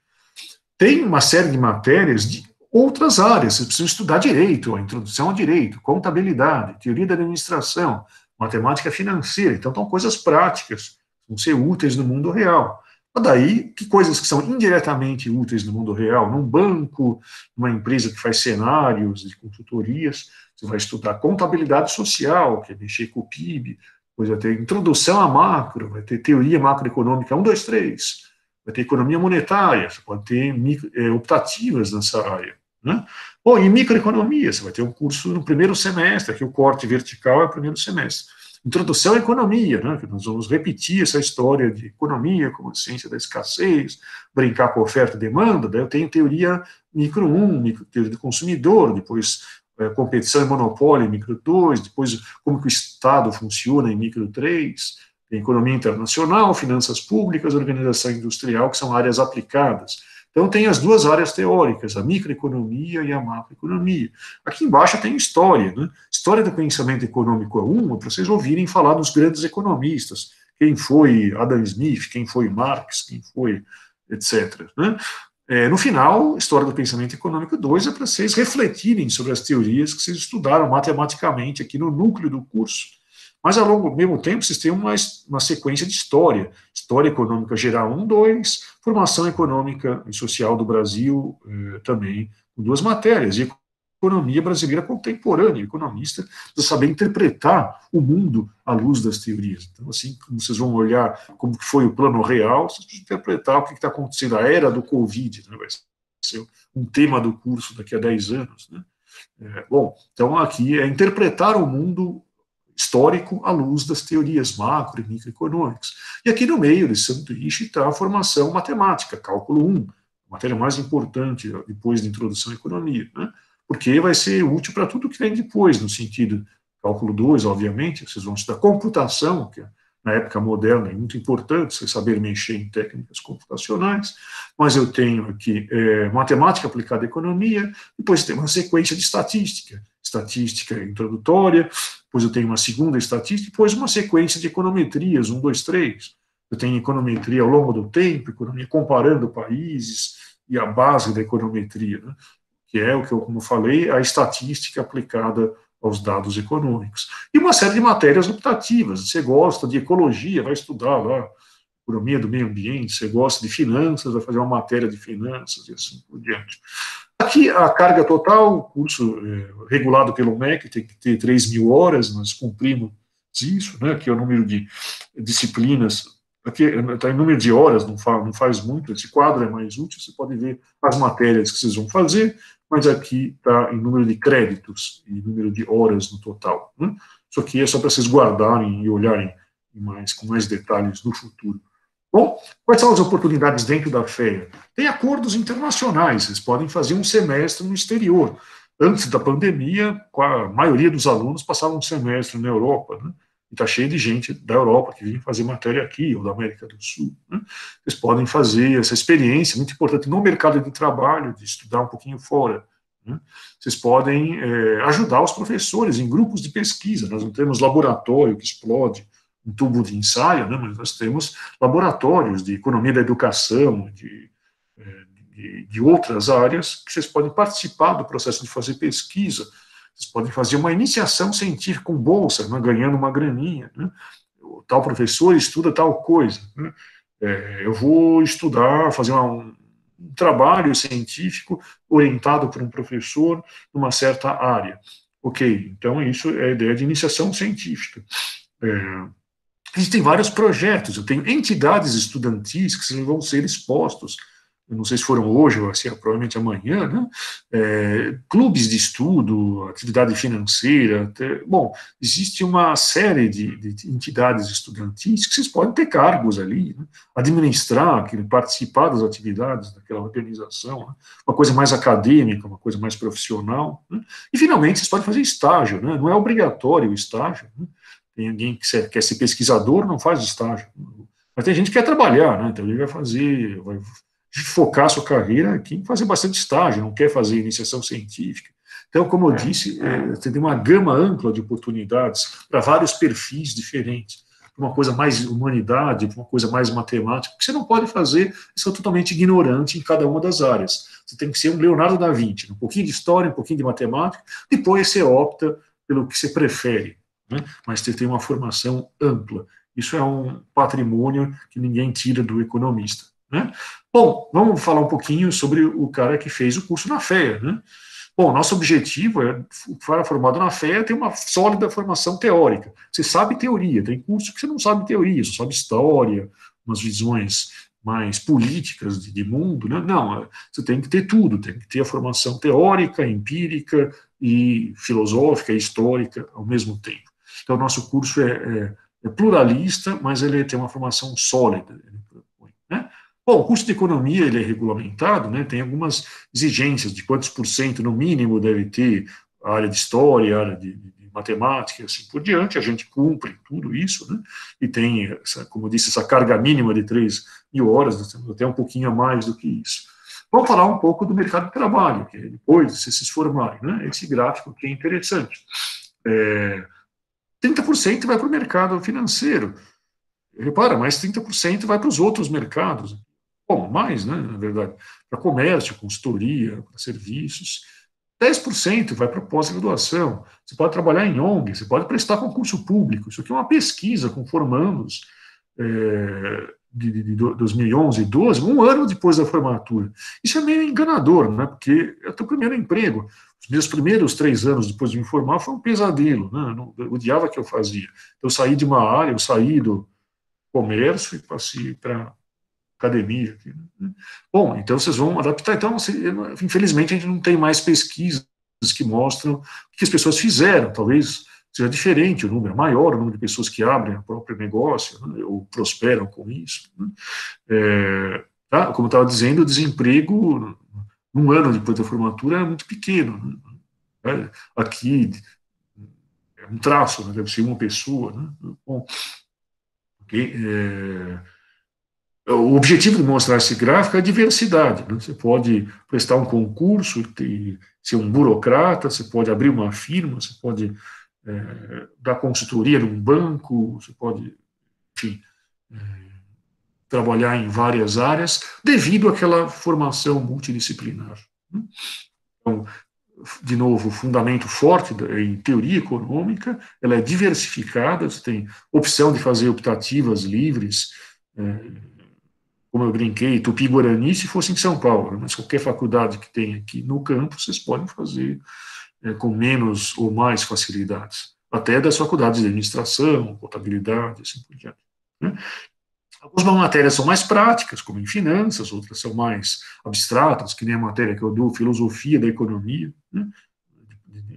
Tem uma série de matérias de outras áreas, vocês precisam estudar direito, a introdução ao direito, contabilidade, teoria da administração, matemática financeira. Então, são coisas práticas, vão ser úteis no mundo real. Daí, que coisas que são indiretamente úteis no mundo real, num banco, numa empresa que faz cenários de consultorias, você vai estudar contabilidade social, que é mexer com o PIB, depois vai ter introdução a macro, vai ter teoria macroeconômica 1, 2, 3, vai ter economia monetária, você pode ter optativas nessa área, né? Bom, em microeconomia, você vai ter um curso no primeiro semestre, aqui o corte vertical é o primeiro semestre. Introdução à economia, né, que nós vamos repetir essa história de economia como ciência da escassez, brincar com oferta e demanda. Daí eu tenho teoria micro 1, teoria do consumidor, depois competição e monopólio em micro 2, depois como que o Estado funciona em micro 3, tem economia internacional, finanças públicas, organização industrial, que são áreas aplicadas. Então, tem as 2 áreas teóricas, a microeconomia e a macroeconomia. Aqui embaixo tem história, né? História do pensamento econômico é uma, para vocês ouvirem falar dos grandes economistas, quem foi Adam Smith, quem foi Marx, quem foi, etc., né? No final, História do Pensamento Econômico 2 é para vocês refletirem sobre as teorias que vocês estudaram matematicamente aqui no núcleo do curso. Mas, ao mesmo tempo, vocês têm uma sequência de história. História econômica geral 1, 2, formação econômica e social do Brasil, também, com 2 matérias. E economia brasileira contemporânea. O economista precisa saber interpretar o mundo à luz das teorias. Então, assim, como vocês vão olhar como foi o plano real, vocês precisam interpretar o que está acontecendo, a era do Covid, né? Vai ser um tema do curso daqui a 10 anos. Né? Bom, então aqui é interpretar o mundo histórico à luz das teorias macro e microeconômicas. E aqui no meio desse sanduíche está a formação matemática, cálculo 1, a matéria mais importante depois da introdução à economia, né? Porque vai ser útil para tudo que vem depois, no sentido, cálculo 2, obviamente, vocês vão estudar computação, que na época moderna é muito importante, vocês saberem mexer em técnicas computacionais, mas eu tenho aqui matemática aplicada à economia, depois tem uma sequência de estatística introdutória, depois eu tenho uma segunda estatística, depois uma sequência de econometrias, 1, 2, 3. Eu tenho econometria ao longo do tempo, economia comparando países, e a base da econometria, né? Que é o que eu, como falei, a estatística aplicada aos dados econômicos. E uma série de matérias optativas. Você gosta de ecologia, vai estudar lá economia do meio ambiente, você gosta de finanças, vai fazer uma matéria de finanças e assim por diante. Aqui, a carga total, o curso regulado pelo MEC tem que ter 3.000 horas, nós cumprimos isso, né, que é o número de disciplinas, aqui está em número de horas, não faz muito, esse quadro é mais útil, você pode ver as matérias que vocês vão fazer, mas aqui está em número de créditos e número de horas no total. Né? Isso aqui é só para vocês guardarem e olharem com mais detalhes no futuro. Bom, quais são as oportunidades dentro da FEA? Tem acordos internacionais, vocês podem fazer um semestre no exterior. Antes da pandemia, a maioria dos alunos passavam um semestre na Europa, né? E está cheio de gente da Europa que vem fazer matéria aqui, ou da América do Sul. Né? Vocês podem fazer essa experiência, muito importante, no mercado de trabalho, de estudar um pouquinho fora. Né? Vocês podem ajudar os professores em grupos de pesquisa. Nós não temos laboratório que explode um tubo de ensaio, né, mas nós temos laboratórios de economia da educação, de outras áreas, que vocês podem participar do processo de fazer pesquisa, vocês podem fazer uma iniciação científica com bolsa, né, ganhando uma graninha, né, o tal professor estuda tal coisa, né, eu vou estudar, fazer um trabalho científico orientado por um professor numa certa área. Ok, então isso é a ideia de iniciação científica. Existem vários projetos, eu tenho entidades estudantis que vão ser expostos, eu não sei se foram hoje ou se é provavelmente amanhã, né? Clubes de estudo, atividade financeira, bom, existe uma série de entidades estudantis que vocês podem ter cargos ali, né? Administrar, participar das atividades daquela organização, né? Uma coisa mais acadêmica, uma coisa mais profissional, né? E finalmente vocês podem fazer estágio, né? Não é obrigatório o estágio, né? Tem alguém que quer ser pesquisador, não faz estágio. Mas tem gente que quer trabalhar, né? Então ele vai focar sua carreira aqui em fazer bastante estágio, não quer fazer iniciação científica. Então, como eu disse, você tem uma gama ampla de oportunidades para vários perfis diferentes. Uma coisa mais humanidade, uma coisa mais matemática, que você não pode fazer, você é totalmente ignorante em cada uma das áreas. Você tem que ser um Leonardo da Vinci, um pouquinho de história, um pouquinho de matemática, depois você opta pelo que você prefere. Né? Mas você tem uma formação ampla. Isso é um patrimônio que ninguém tira do economista. Né? Bom, vamos falar um pouquinho sobre o cara que fez o curso na FEA. Né? Bom, nosso objetivo é, o cara formado na FEA ter uma sólida formação teórica. Você sabe teoria, tem curso que você não sabe teoria, você sabe história, umas visões mais políticas de mundo. Né? Não, você tem que ter tudo, tem que ter a formação teórica, empírica e filosófica e histórica ao mesmo tempo. Então, o nosso curso é pluralista, mas ele tem uma formação sólida. Né? Bom, o curso de economia ele é regulamentado, né, tem algumas exigências de quantos por cento, no mínimo, deve ter a área de história, a área de matemática e assim por diante. A gente cumpre tudo isso, né, e tem, como eu disse, essa carga mínima de 3.000 horas, nós temos até um pouquinho a mais do que isso. Vamos falar um pouco do mercado de trabalho, que é depois de vocês se formarem, né, esse gráfico que é interessante. 30% vai para o mercado financeiro. Repara, mais 30% vai para os outros mercados. Bom, mais, né, na verdade, para comércio, consultoria, para serviços. 10% vai para pós-graduação. Você pode trabalhar em ONG, você pode prestar concurso público. Isso aqui é uma pesquisa com formandos de 2011 e 2012, um ano depois da formatura. Isso é meio enganador, né, porque é o teu primeiro emprego. Os meus primeiros 3 anos depois de me formar foi um pesadelo, né, eu odiava o que eu fazia. Eu saí de uma área, eu saí do comércio e passei para academia. Bom, então vocês vão adaptar. Então, infelizmente, a gente não tem mais pesquisas que mostram o que as pessoas fizeram. Talvez seja diferente o número, maior o número de pessoas que abrem o próprio negócio, né, ou prosperam com isso. Né. Como eu estava dizendo, o desemprego, um ano depois da formatura, é muito pequeno. Né. Aqui, é um traço, né, deve ser uma pessoa. Né. Bom, okay, o objetivo de mostrar esse gráfico é a diversidade. Né? Você pode prestar um concurso, ser um burocrata, você pode abrir uma firma, você pode dar consultoria num banco, você pode, enfim, trabalhar em várias áreas, devido àquela formação multidisciplinar. Né? Então, de novo, fundamento forte em teoria econômica, ela é diversificada, você tem opção de fazer optativas livres, como eu brinquei, Tupi-Guarani se fosse em São Paulo, mas qualquer faculdade que tem aqui no campus, vocês podem fazer com menos ou mais facilidades, até das faculdades de administração, contabilidade, assim por diante. Né? Algumas matérias são mais práticas, como em finanças, outras são mais abstratas, que nem a matéria que eu dou, filosofia da economia, né,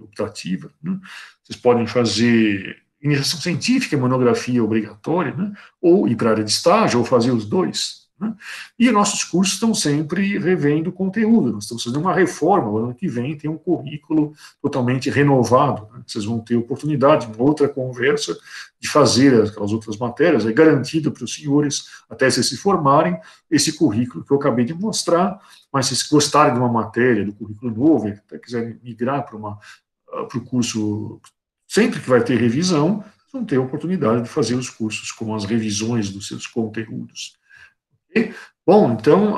optativa. Né. Vocês podem fazer iniciação científica, monografia obrigatória, né, ou ir para a área de estágio, ou fazer os dois. Né. E nossos cursos estão sempre revendo conteúdo, nós estamos fazendo uma reforma, o ano que vem tem um currículo totalmente renovado, né. Vocês vão ter oportunidade, uma outra conversa, de fazer aquelas outras matérias, é garantido para os senhores, até se formarem, esse currículo que eu acabei de mostrar, mas se gostarem de uma matéria, do currículo novo, e até quiserem migrar para o curso, sempre que vai ter revisão, vão ter a oportunidade de fazer os cursos com as revisões dos seus conteúdos. Okay? Bom, então,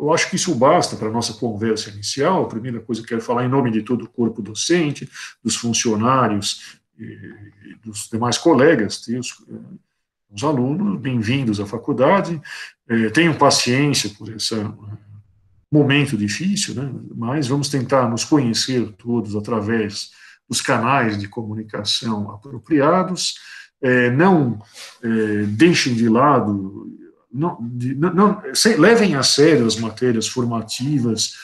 eu acho que isso basta para a nossa conversa inicial. A primeira coisa que eu quero falar em nome de todo o corpo docente, dos funcionários e dos demais colegas, os alunos, bem-vindos à faculdade, tenham paciência por esse momento difícil, né, mas vamos tentar nos conhecer todos através dos canais de comunicação apropriados, não deixem de lado, levem a sério as matérias formativas,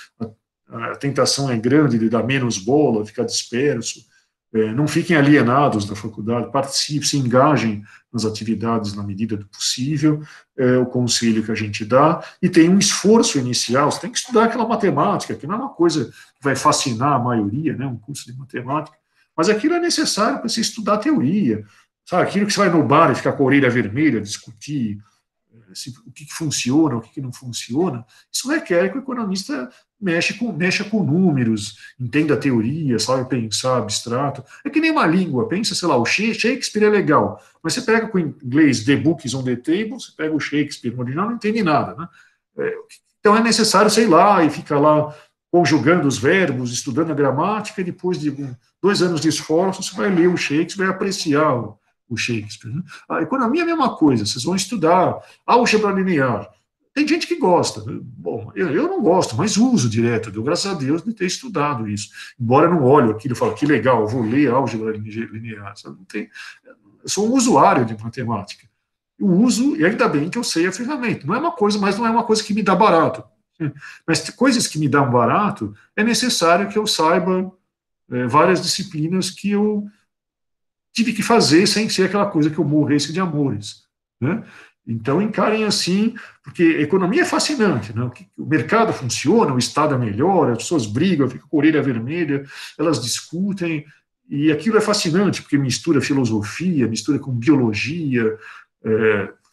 a tentação é grande de dar menos bola, ficar disperso, não fiquem alienados da faculdade, participem, se engajem nas atividades na medida do possível, o conselho que a gente dá, e tem um esforço inicial, você tem que estudar aquela matemática, que não é uma coisa que vai fascinar a maioria, né, um curso de matemática, mas aquilo é necessário para você estudar teoria, sabe, aquilo que você vai no bar e ficar com a orelha vermelha, discutir o que funciona, o que não funciona, isso requer que o economista mexa com números, entenda a teoria, sabe pensar abstrato. É que nem uma língua, pensa, sei lá, o Shakespeare é legal, mas você pega com o inglês The Book is on the Table, você pega o Shakespeare no original, não entende nada. Né? Então é necessário, sei lá, e fica lá conjugando os verbos, estudando a gramática, e depois de 2 anos de esforço, você vai ler o Shakespeare, vai apreciar o Shakespeare. Né? A economia é a mesma coisa, vocês vão estudar álgebra linear. Tem gente que gosta. Bom, eu não gosto, mas uso direto. Deu graças a Deus de ter estudado isso. Embora eu não olhe aquilo e falo, que legal, eu vou ler álgebra linear. Eu sou um usuário de matemática. Eu uso, e ainda bem que eu sei a ferramenta. Não é uma coisa, mas não é uma coisa que me dá barato. Mas coisas que me dão barato, é necessário que eu saiba várias disciplinas que eu tive que fazer sem ser aquela coisa que eu morresse de amores. Né? Então, encarem assim, porque a economia é fascinante, né? O mercado funciona, o Estado é melhor, as pessoas brigam, ficam com a orelha vermelha, elas discutem, e aquilo é fascinante, porque mistura filosofia, mistura com biologia,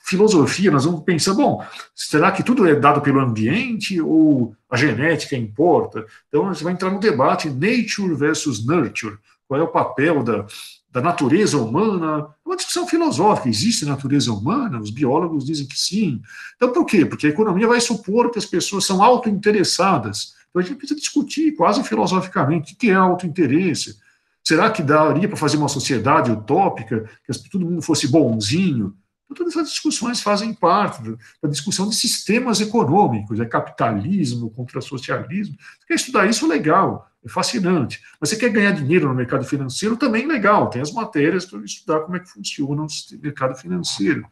filosofia, nós vamos pensar, bom, será que tudo é dado pelo ambiente ou a genética importa? Então, você vai entrar no debate nature versus nurture, qual é o papel da natureza humana, é uma discussão filosófica, existe natureza humana? Os biólogos dizem que sim. Então, por quê? Porque a economia vai supor que as pessoas são autointeressadas. Então, a gente precisa discutir quase filosoficamente o que é autointeresse. Será que daria para fazer uma sociedade utópica, que todo mundo fosse bonzinho? Então, todas essas discussões fazem parte da discussão de sistemas econômicos, capitalismo contra socialismo. Você quer estudar isso? Legal. É fascinante. Mas você quer ganhar dinheiro no mercado financeiro? Também legal. Tem as matérias para estudar como é que funciona o mercado financeiro.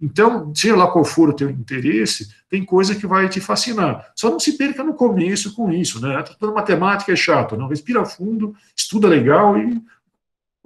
Então, seja lá qual for o teu interesse, tem coisa que vai te fascinar. Só não se perca no começo com isso, né? Toda matemática é chato, não. Respira fundo, estuda legal e o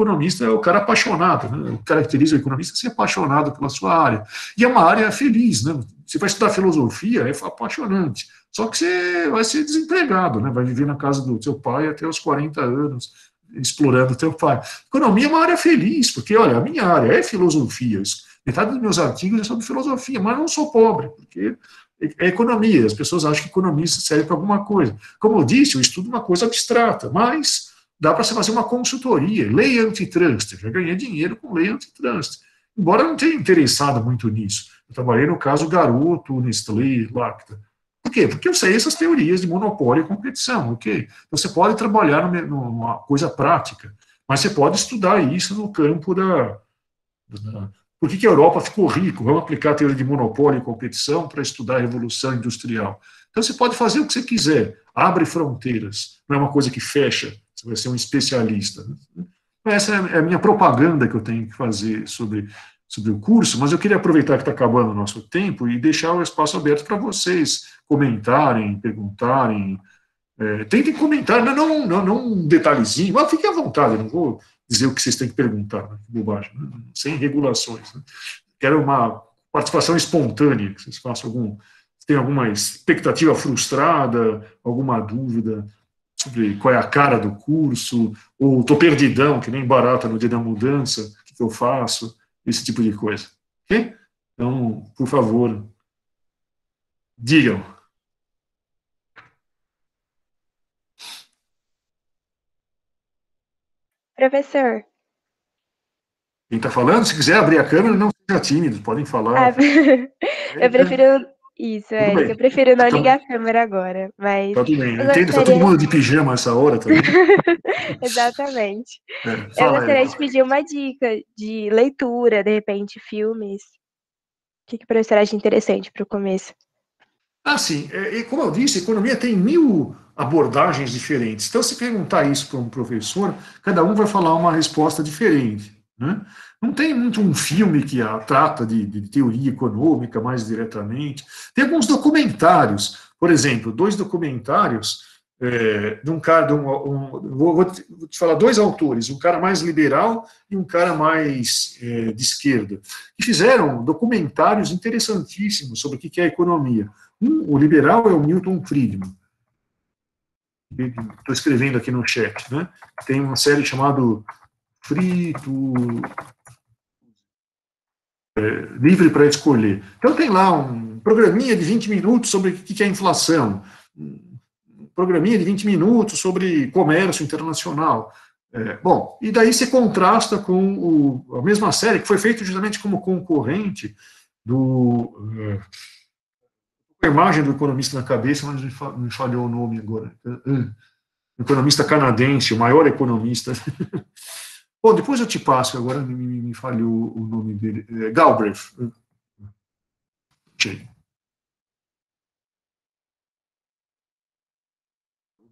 economista é o cara apaixonado, né? Caracteriza o economista ser apaixonado pela sua área. E é uma área feliz, né? Você vai estudar filosofia, é apaixonante. Só que você vai ser desempregado, né? Vai viver na casa do seu pai até os 40 anos, explorando o teu pai. Economia é uma área feliz, porque, olha, a minha área é filosofia. Metade dos meus artigos é sobre filosofia, mas eu não sou pobre, porque é economia. As pessoas acham que economia serve para alguma coisa. Como eu disse, eu estudo uma coisa abstrata, mas dá para você fazer uma consultoria. Lei antitrust, eu já ganhei dinheiro com lei antitrust. Embora eu não tenha interessado muito nisso. Eu trabalhei no caso Garoto, Nestlé, Lacta. Por quê? Porque eu sei essas teorias de monopólio e competição, ok? Então você pode trabalhar numa coisa prática, mas você pode estudar isso no campo por que a Europa ficou rico? Vamos aplicar a teoria de monopólio e competição para estudar a Revolução Industrial. Então você pode fazer o que você quiser, abre fronteiras, não é uma coisa que fecha, você vai ser um especialista. Essa é a minha propaganda que eu tenho que fazer sobre o curso, mas eu queria aproveitar que está acabando o nosso tempo e deixar o espaço aberto para vocês comentarem, perguntarem. Tentem comentar, não um detalhezinho, mas fiquem à vontade, eu não vou dizer o que vocês têm que perguntar, né, que bobagem, né, sem regulações. Né. Quero uma participação espontânea, que vocês façam tem alguma expectativa frustrada, alguma dúvida sobre qual é a cara do curso, ou estou perdidão, que nem barata no dia da mudança, o que eu faço, esse tipo de coisa. Ok? Então, por favor, digam. Professor, Quem está falando, se quiser abrir a câmera, não seja tímido, podem ah, falar. eu prefiro isso, Tudo Érica. Eu bem. prefiro não Então, ligar a câmera agora, mas tá tudo bem. Eu eu entendo, está todo gostaria. mundo de pijama essa hora também. Exatamente. Eu Fala, gostaria de Érica. pedir uma dica de leitura, de repente, filmes. O que o professor acha interessante para o começo? Ah, sim. E como eu disse, a economia tem 1000 abordagens diferentes. Então, se perguntar isso para um professor, cada um vai falar uma resposta diferente. Né? Não tem muito um filme que trata de teoria econômica mais diretamente. Tem alguns documentários. Por exemplo, 2 documentários de um cara, vou te falar 2 autores, um cara mais liberal e um cara mais de esquerda, que fizeram documentários interessantíssimos sobre o que é a economia. O liberal é o Milton Friedman. Estou escrevendo aqui no chat. Né? Tem uma série chamada Livre para Escolher. Então tem lá um programinha de 20 minutos sobre o que é inflação, um programinha de 20 minutos sobre comércio internacional. Bom, e daí você contrasta com a mesma série que foi feita justamente como concorrente do a imagem do economista na cabeça, mas me falhou o nome agora. Economista canadense, o maior economista. Bom, depois eu te passo, agora me falhou o nome dele. Galbraith.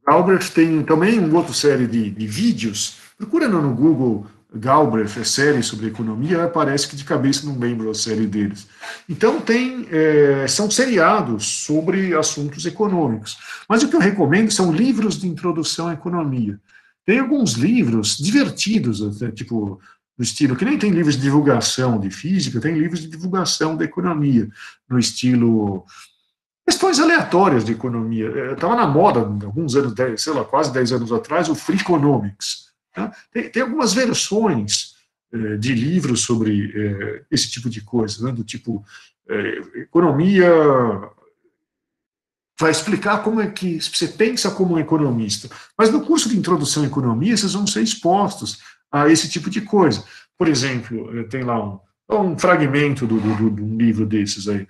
Galbraith tem também uma outra série de vídeos. Procura no Google Galbraith, série sobre economia, parece que de cabeça não lembro a série deles. Então são seriados sobre assuntos econômicos. Mas o que eu recomendo são livros de introdução à economia. Tem alguns livros divertidos, até, tipo, do estilo, que nem tem livros de divulgação de física, tem livros de divulgação da economia, no estilo questões aleatórias de economia. Estava na moda, alguns anos, sei lá, quase 10 anos atrás, o Freakonomics. Tá? Tem algumas versões de livros sobre esse tipo de coisa, né? Do tipo, economia vai explicar como é que você pensa como um economista. Mas no curso de introdução à economia, vocês vão ser expostos a esse tipo de coisa. Por exemplo, tem lá um fragmento de um livro desses aí.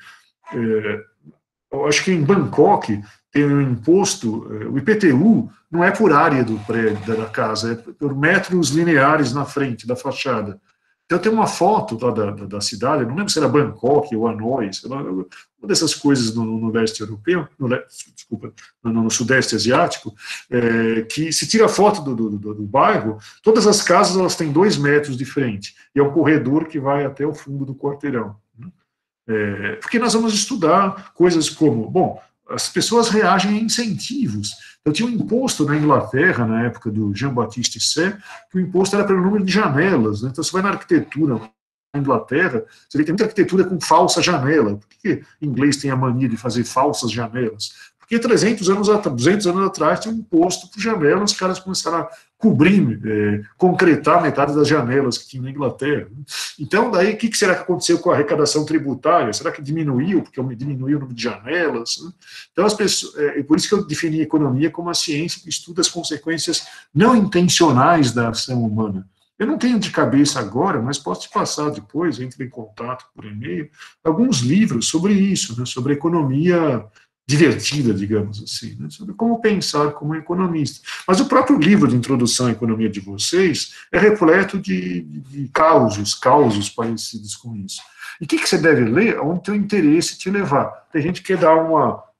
Eu acho que em Bangkok tem um imposto, o IPTU não é por área do prédio, da casa, é por metros lineares na frente da fachada. Então tem uma foto lá da cidade, não lembro se era Bangkok ou Hanoi, sei lá, uma dessas coisas no leste europeu, desculpa, no sudeste asiático, que se tira a foto do bairro, todas as casas elas têm 2 metros de frente, e é um corredor que vai até o fundo do quarteirão. Porque nós vamos estudar coisas como, bom, as pessoas reagem a incentivos. Então, tinha um imposto na Inglaterra, na época do Jean-Baptiste Say, que o imposto era pelo número de janelas. Né? Então, você vai na arquitetura na Inglaterra, você vê que tem muita arquitetura com falsa janela. Por que inglês tem a mania de fazer falsas janelas? Porque 200 anos atrás tinha um imposto por janelas, os caras começaram a cobrir, concretar metade das janelas que tinha na Inglaterra. Então, daí, o que será que aconteceu com a arrecadação tributária? Será que diminuiu, porque diminuiu o número de janelas? Então, as pessoas, por isso que eu defini a economia como a ciência que estuda as consequências não intencionais da ação humana. Eu não tenho de cabeça agora, mas posso te passar depois, entre em contato por e-mail, alguns livros sobre isso, né, sobre a economia divertida, digamos assim, né, sobre como pensar como economista. Mas o próprio livro de introdução à economia de vocês é repleto de causos parecidos com isso. E o que você deve ler? Onde teu interesse te levar. Tem gente que quer dar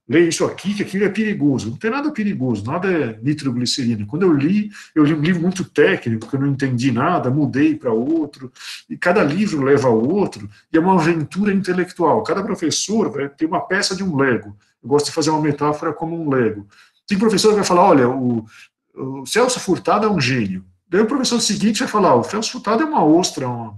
ler isso aqui, que aquilo é perigoso. Não tem nada perigoso, nada é nitroglicerina. Quando eu li um livro muito técnico, que eu não entendi nada, mudei para outro, e cada livro leva ao outro, e é uma aventura intelectual. Cada professor vai ter uma peça de um Lego. Eu gosto de fazer uma metáfora como um Lego. Tem professor que vai falar, olha, o Celso Furtado é um gênio. Daí o professor seguinte vai falar, o Celso Furtado é uma ostra, não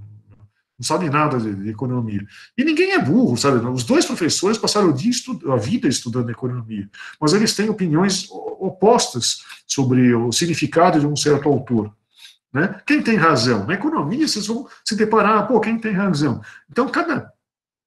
sabe nada de economia. E ninguém é burro, sabe? Os dois professores passaram a vida estudando economia, mas eles têm opiniões opostas sobre o significado de um certo autor. Né? Quem tem razão? Na economia, vocês vão se deparar, quem tem razão? Então,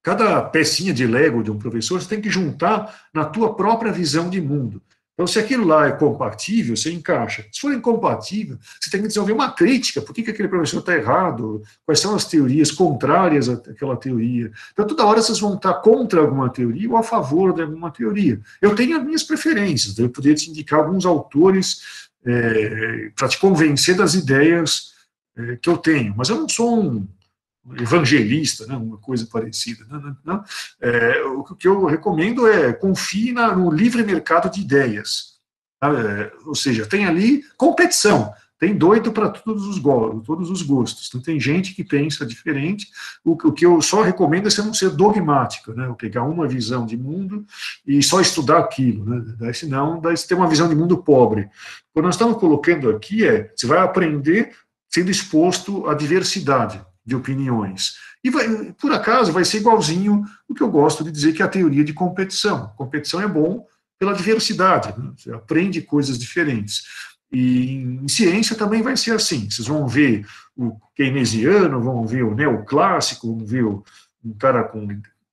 cada pecinha de Lego de um professor, você tem que juntar na tua própria visão de mundo. Então, se aquilo lá é compatível, você encaixa. Se for incompatível, você tem que desenvolver uma crítica. Por que aquele professor está errado? Quais são as teorias contrárias àquela teoria? Então, toda hora vocês vão estar contra alguma teoria ou a favor de alguma teoria. Eu tenho as minhas preferências. Eu poderia te indicar alguns autores para te convencer das ideias que eu tenho. Mas eu não sou um evangelista, né, uma coisa parecida. Não. O que eu recomendo é confie no livre mercado de ideias. Ou seja, tem ali competição, tem doido para todos os gostos. Então, tem gente que pensa diferente. O que eu só recomendo é você não ser dogmático, né, pegar uma visão de mundo e só estudar aquilo. Né, senão, você tem uma visão de mundo pobre. O que nós estamos colocando aqui você vai aprender sendo exposto à diversidade de opiniões. E por acaso vai ser igualzinho o que eu gosto de dizer que é a teoria de competição. Competição é bom pela diversidade, né? Você aprende coisas diferentes. E em ciência também vai ser assim. Vocês vão ver o keynesiano, vão ver o neoclássico, vão ver um cara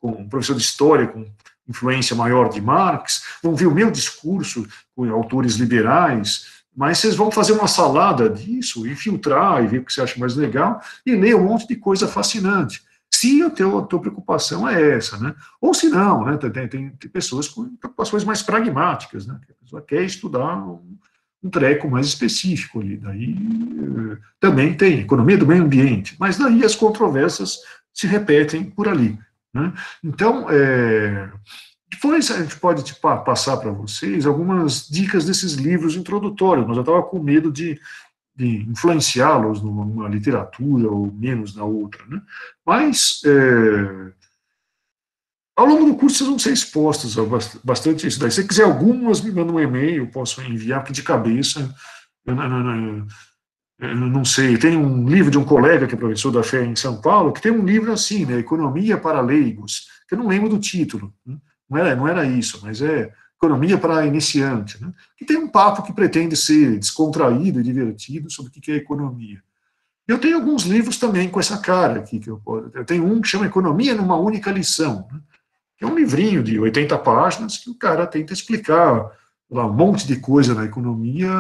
um professor de história com influência maior de Marx, vão ver o meu discurso com autores liberais, mas vocês vão fazer uma salada disso e filtrar e ver o que você acha mais legal e ler um monte de coisa fascinante. Se a tua preocupação é essa, né? Ou se não, né? Tem pessoas com preocupações mais pragmáticas, né? A pessoa quer estudar um treco mais específico ali. Daí também tem economia do meio ambiente, mas daí as controvérsias se repetem por ali, né? Então, depois a gente pode passar para vocês algumas dicas desses livros introdutórios, mas eu estava com medo de influenciá-los numa literatura ou menos na outra. Né? Mas, ao longo do curso, vocês vão ser expostos a bastante isso daí. Se você quiser algumas, me manda um e-mail, eu posso enviar, porque de cabeça, eu não sei. Tem um livro de um colega que é professor da FEA em São Paulo, que tem um livro assim, né, Economia para Leigos, que eu não lembro do título, né? Não era isso, mas é Economia para Iniciante, né? Que tem um papo que pretende ser descontraído e divertido sobre o que é economia. Eu tenho alguns livros também com essa cara aqui. Eu tenho um que chama Economia numa Única Lição, né? Que é um livrinho de 80 páginas que o cara tenta explicar lá, um monte de coisa na economia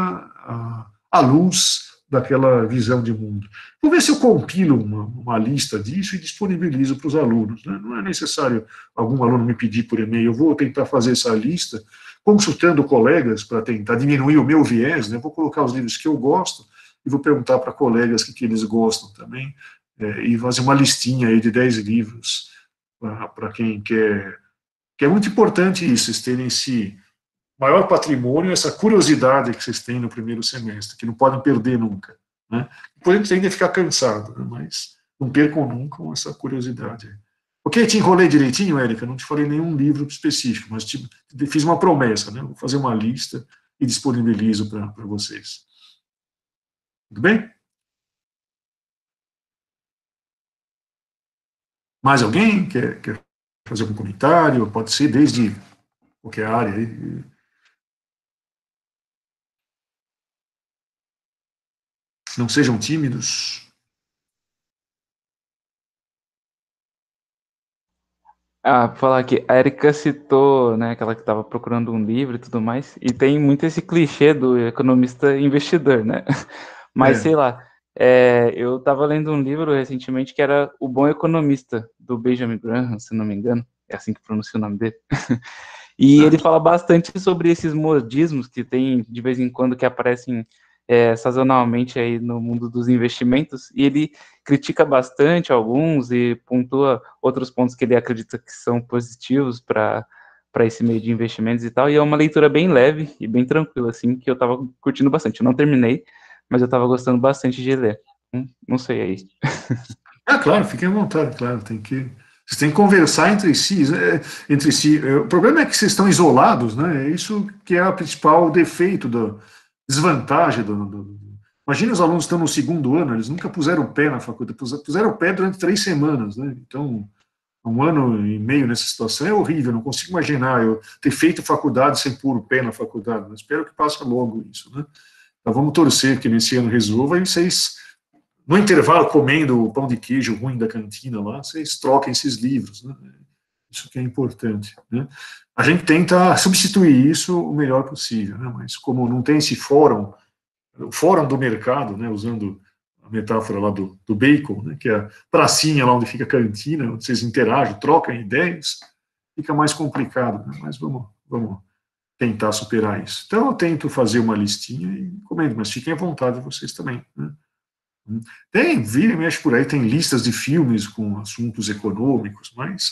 à luz daquela visão de mundo. Vou ver se eu compilo uma lista disso e disponibilizo para os alunos. Né? Não é necessário algum aluno me pedir por e-mail, eu vou tentar fazer essa lista, consultando colegas para tentar diminuir o meu viés, né? Vou colocar os livros que eu gosto e vou perguntar para colegas que eles gostam também, e fazer uma listinha aí de 10 livros para quem quer. Que é muito importante isso, vocês terem esse maior patrimônio, essa curiosidade que vocês têm no primeiro semestre, que não podem perder nunca. Né? Depois a gente tende a ficar cansado, né? Mas não percam nunca essa curiosidade. Ok, te enrolei direitinho, Érica, não te falei nenhum livro específico, mas fiz uma promessa, né? Vou fazer uma lista e disponibilizo para vocês. Tudo bem? Mais alguém quer fazer algum comentário? Pode ser desde qualquer área aí. Não sejam tímidos. Falar aqui, a Erika citou, né, aquela que estava procurando um livro e tudo mais, e tem muito esse clichê do economista investidor, né? Mas, sei lá, eu estava lendo um livro recentemente que era O Bom Economista, do Benjamin Graham, se não me engano, é assim que pronuncia o nome dele. E ele fala bastante sobre esses modismos que tem de vez em quando que aparecem sazonalmente aí no mundo dos investimentos, e ele critica bastante alguns e pontua outros pontos que ele acredita que são positivos para esse meio de investimentos e tal, e é uma leitura bem leve e bem tranquila, assim, que eu estava curtindo bastante. Eu não terminei, mas eu estava gostando bastante de ler. Não sei aí. Claro, fiquem à vontade, claro, vocês têm que conversar entre si, O problema é que vocês estão isolados, né? É isso que é o principal defeito, desvantagem Imagina os alunos que estão no segundo ano, eles nunca puseram o pé na faculdade, puseram o pé durante 3 semanas, né? Então, 1 ano e meio nessa situação é horrível, não consigo imaginar eu ter feito faculdade sem pôr o pé na faculdade, mas espero que passe logo isso, né? Então vamos torcer que nesse ano resolva e vocês, no intervalo, comendo o pão de queijo ruim da cantina lá, vocês troquem esses livros, né? Isso que é importante, né? A gente tenta substituir isso o melhor possível, né? Mas como não tem esse fórum, o fórum do mercado, né, usando a metáfora lá do Bacon, né, que é a pracinha lá onde fica a cantina, onde vocês interagem, trocam ideias, fica mais complicado, né? Mas vamos tentar superar isso. Então eu tento fazer uma listinha e comento, mas fiquem à vontade vocês também, né? Vira e mexe por aí, tem listas de filmes com assuntos econômicos, mas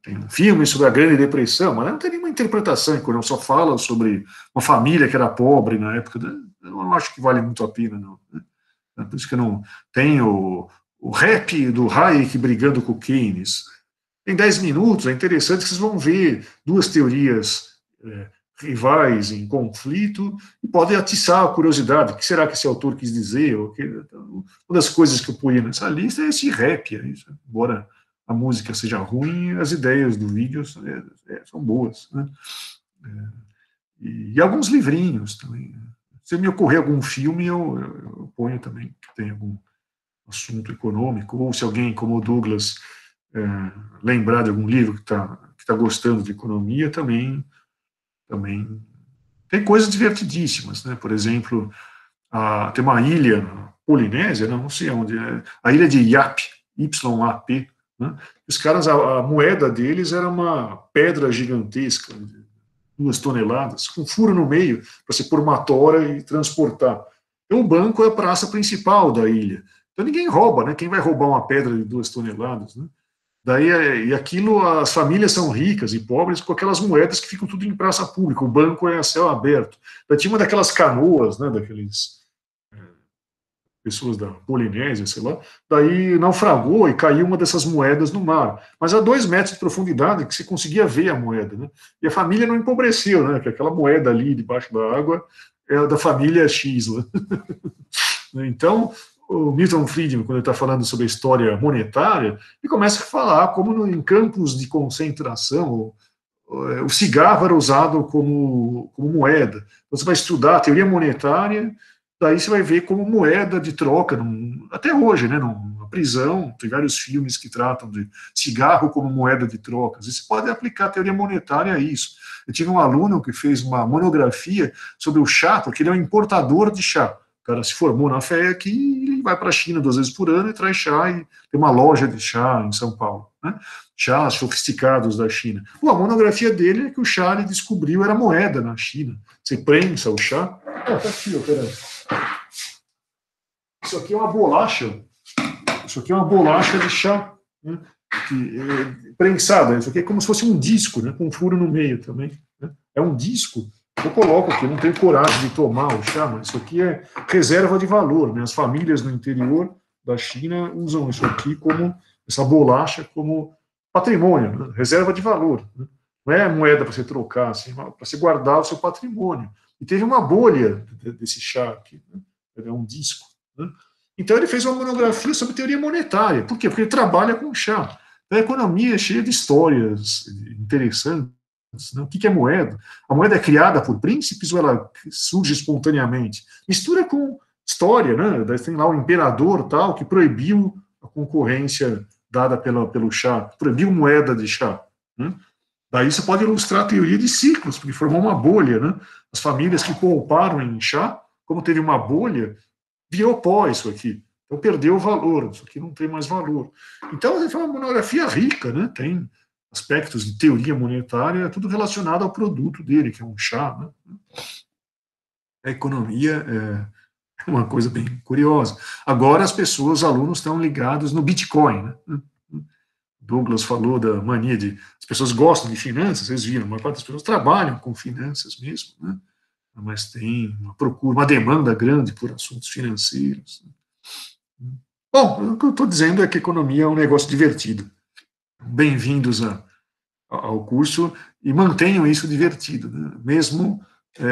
tem um filme sobre a Grande Depressão, mas não tem nenhuma interpretação econômica, só fala sobre uma família que era pobre na época. Eu não acho que vale muito a pena, não. Por isso que não tem o rap do Hayek brigando com o Keynes. Tem 10 minutos, é interessante que vocês vão ver 2 teorias rivais em conflito e podem atiçar a curiosidade. O que será que esse autor quis dizer? Uma das coisas que eu ponho nessa lista é esse rap. Embora a música seja ruim, as ideias do vídeo são boas, né? E alguns livrinhos também. Se me ocorrer algum filme, eu ponho também que tem algum assunto econômico, ou se alguém, como o Douglas, lembrar de algum livro que tá gostando de economia, também tem coisas divertidíssimas, né? Por exemplo, tem uma ilha na Polinésia, não sei onde, a ilha de Yap, YAP, né? Os caras, a moeda deles era uma pedra gigantesca, de 2 toneladas, com um furo no meio, para você pôr uma tora e transportar. Então, o banco é a praça principal da ilha. Então, ninguém rouba, né? Quem vai roubar uma pedra de 2 toneladas, né? E aquilo, as famílias são ricas e pobres com aquelas moedas que ficam tudo em praça pública. O banco é a céu aberto. Então, tinha uma daquelas canoas, né? Daqueles pessoas da Polinésia, sei lá, daí naufragou e caiu uma dessas moedas no mar, mas a 2 metros de profundidade que você conseguia ver a moeda, né? E a família não empobreceu, né? Que aquela moeda ali debaixo da água é da família X, né? Então, o Milton Friedman, quando ele está falando sobre a história monetária, ele começa a falar como em campos de concentração o cigarro era usado como moeda. Você vai estudar a teoria monetária, daí você vai ver como moeda de troca, até hoje, né, numa prisão, tem vários filmes que tratam de cigarro como moeda de trocas, e você pode aplicar a teoria monetária a isso. Eu tive um aluno que fez uma monografia sobre o chá, porque ele é um importador de chá. O cara se formou na FEA aqui e ele vai para a China 2 vezes por ano e traz chá, e tem uma loja de chá em São Paulo, né? Chás sofisticados da China. A monografia dele é que o chá ele descobriu era moeda na China. Você prensa o chá. Tá aqui, peraí. Isso aqui é uma bolacha. Isso aqui é uma bolacha de chá, né? Prensada. Isso aqui é como se fosse um disco, né? Com um furo no meio também, né? É um disco. Eu coloco aqui, não tenho coragem de tomar o chá, mas isso aqui é reserva de valor, né? As famílias no interior da China usam isso aqui como essa bolacha como patrimônio, né? Reserva de valor, né? Não é moeda para você trocar, assim, para você guardar o seu patrimônio. E teve uma bolha desse chá aqui, né? É um disco, né? Então ele fez uma monografia sobre teoria monetária. Por quê? Porque ele trabalha com chá. Então, a economia é cheia de histórias interessantes. Né? O que é moeda? A moeda é criada por príncipes ou ela surge espontaneamente? Mistura com história, né? Daí tem lá o imperador tal que proibiu a concorrência dada pelo chá, proibiu moeda de chá, né? Daí você pode ilustrar a teoria de ciclos, porque formou uma bolha, né? As famílias que pouparam em chá, como teve uma bolha, virou pó isso aqui. Então perdeu o valor, isso aqui não tem mais valor. Então foi uma monografia rica, né? Tem aspectos de teoria monetária, é tudo relacionado ao produto dele, que é um chá, né? A economia é uma coisa bem curiosa. Agora as pessoas, os alunos, estão ligados no Bitcoin, né? Douglas falou da mania de as pessoas gostam de finanças, vocês viram, a maior parte das pessoas trabalham com finanças mesmo, né? Mas tem uma procura, uma demanda grande por assuntos financeiros. Bom, o que eu estou dizendo é que a economia é um negócio divertido. Bem-vindos ao curso e mantenham isso divertido, né? Mesmo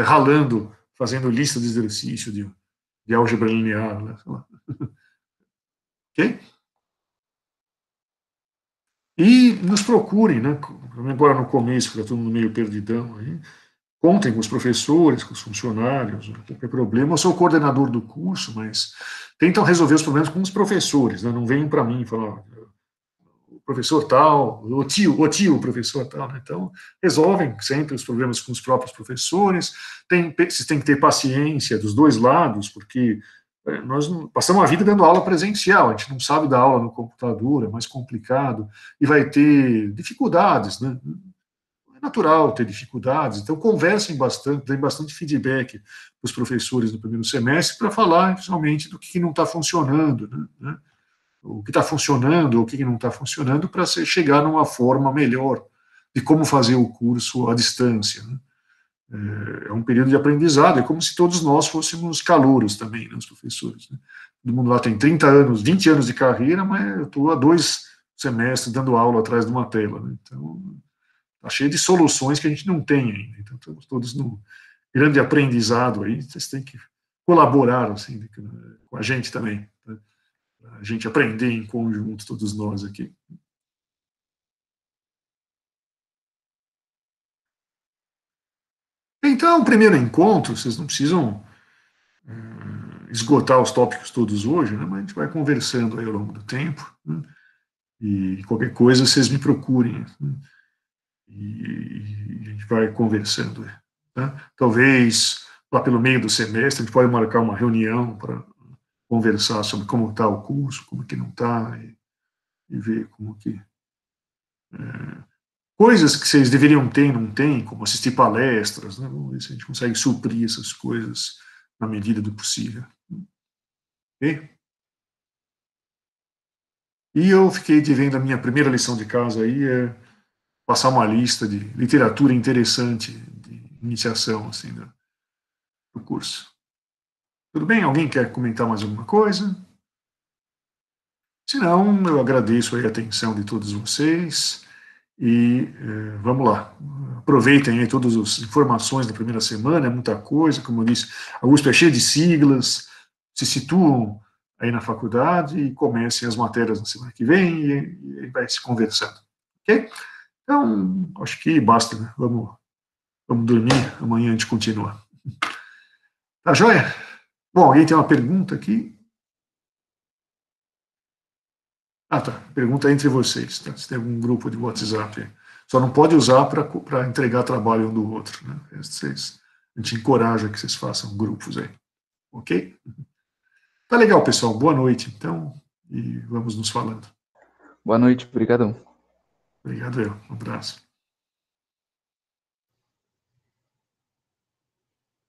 ralando, fazendo lista de exercício de álgebra linear. Né? Ok? E nos procurem, né? Agora no começo, que está todo mundo meio perdidão aí, contem com os professores, com os funcionários, qualquer problema. Eu sou o coordenador do curso, mas tentam resolver os problemas com os professores, né? Não venham para mim e falar, o professor tal, o tio, professor tal. Né? Então, resolvem sempre os problemas com os próprios professores. Vocês têm que ter paciência dos dois lados, porque nós passamos a vida dando aula presencial, a gente não sabe dar aula no computador, é mais complicado, e vai ter dificuldades, né? É natural ter dificuldades, então conversem bastante, deem bastante feedback para os professores no primeiro semestre para falar, finalmente, do que não está funcionando, né? O que está funcionando, o que não está funcionando, para chegar numa forma melhor de como fazer o curso à distância. Né? É um período de aprendizado, é como se todos nós fôssemos calouros também, né, os professores. Né? Todo mundo lá tem 30 anos, 20 anos de carreira, mas eu estou há 2 semestres dando aula atrás de uma tela. Né? Então, está cheio de soluções que a gente não tem ainda. Então, estamos todos no grande aprendizado aí, vocês têm que colaborar assim, com a gente também. Né? A gente aprender em conjunto, todos nós aqui. Então, o primeiro encontro, vocês não precisam esgotar os tópicos todos hoje, né, mas a gente vai conversando aí ao longo do tempo, né, e qualquer coisa vocês me procurem, né, e a gente vai conversando. Né. Talvez lá pelo meio do semestre a gente pode marcar uma reunião para conversar sobre como está o curso, como que não está, e ver como que... coisas que vocês deveriam ter e não têm, como assistir palestras, né? Vamos ver se a gente consegue suprir essas coisas na medida do possível. Okay? E eu fiquei devendo a minha primeira lição de casa aí, é passar uma lista de literatura interessante de iniciação assim, do curso. Tudo bem? Alguém quer comentar mais alguma coisa? Se não, eu agradeço aí a atenção de todos vocês e vamos lá. Aproveitem aí todas as informações da primeira semana, é muita coisa, como eu disse, a USP é cheia de siglas, se situam aí na faculdade e comecem as matérias na semana que vem e vai se conversando, ok? Então, acho que basta, né? Vamos dormir, amanhã a gente continua. Tá joia? Bom, alguém tem uma pergunta aqui? Ah, tá. Pergunta entre vocês, tá? Se tem algum grupo de WhatsApp. Só não pode usar para entregar trabalho um do outro, né? A gente encoraja que vocês façam grupos aí. Ok? Tá legal, pessoal. Boa noite, então. E vamos nos falando. Boa noite, obrigadão. Obrigado, um abraço.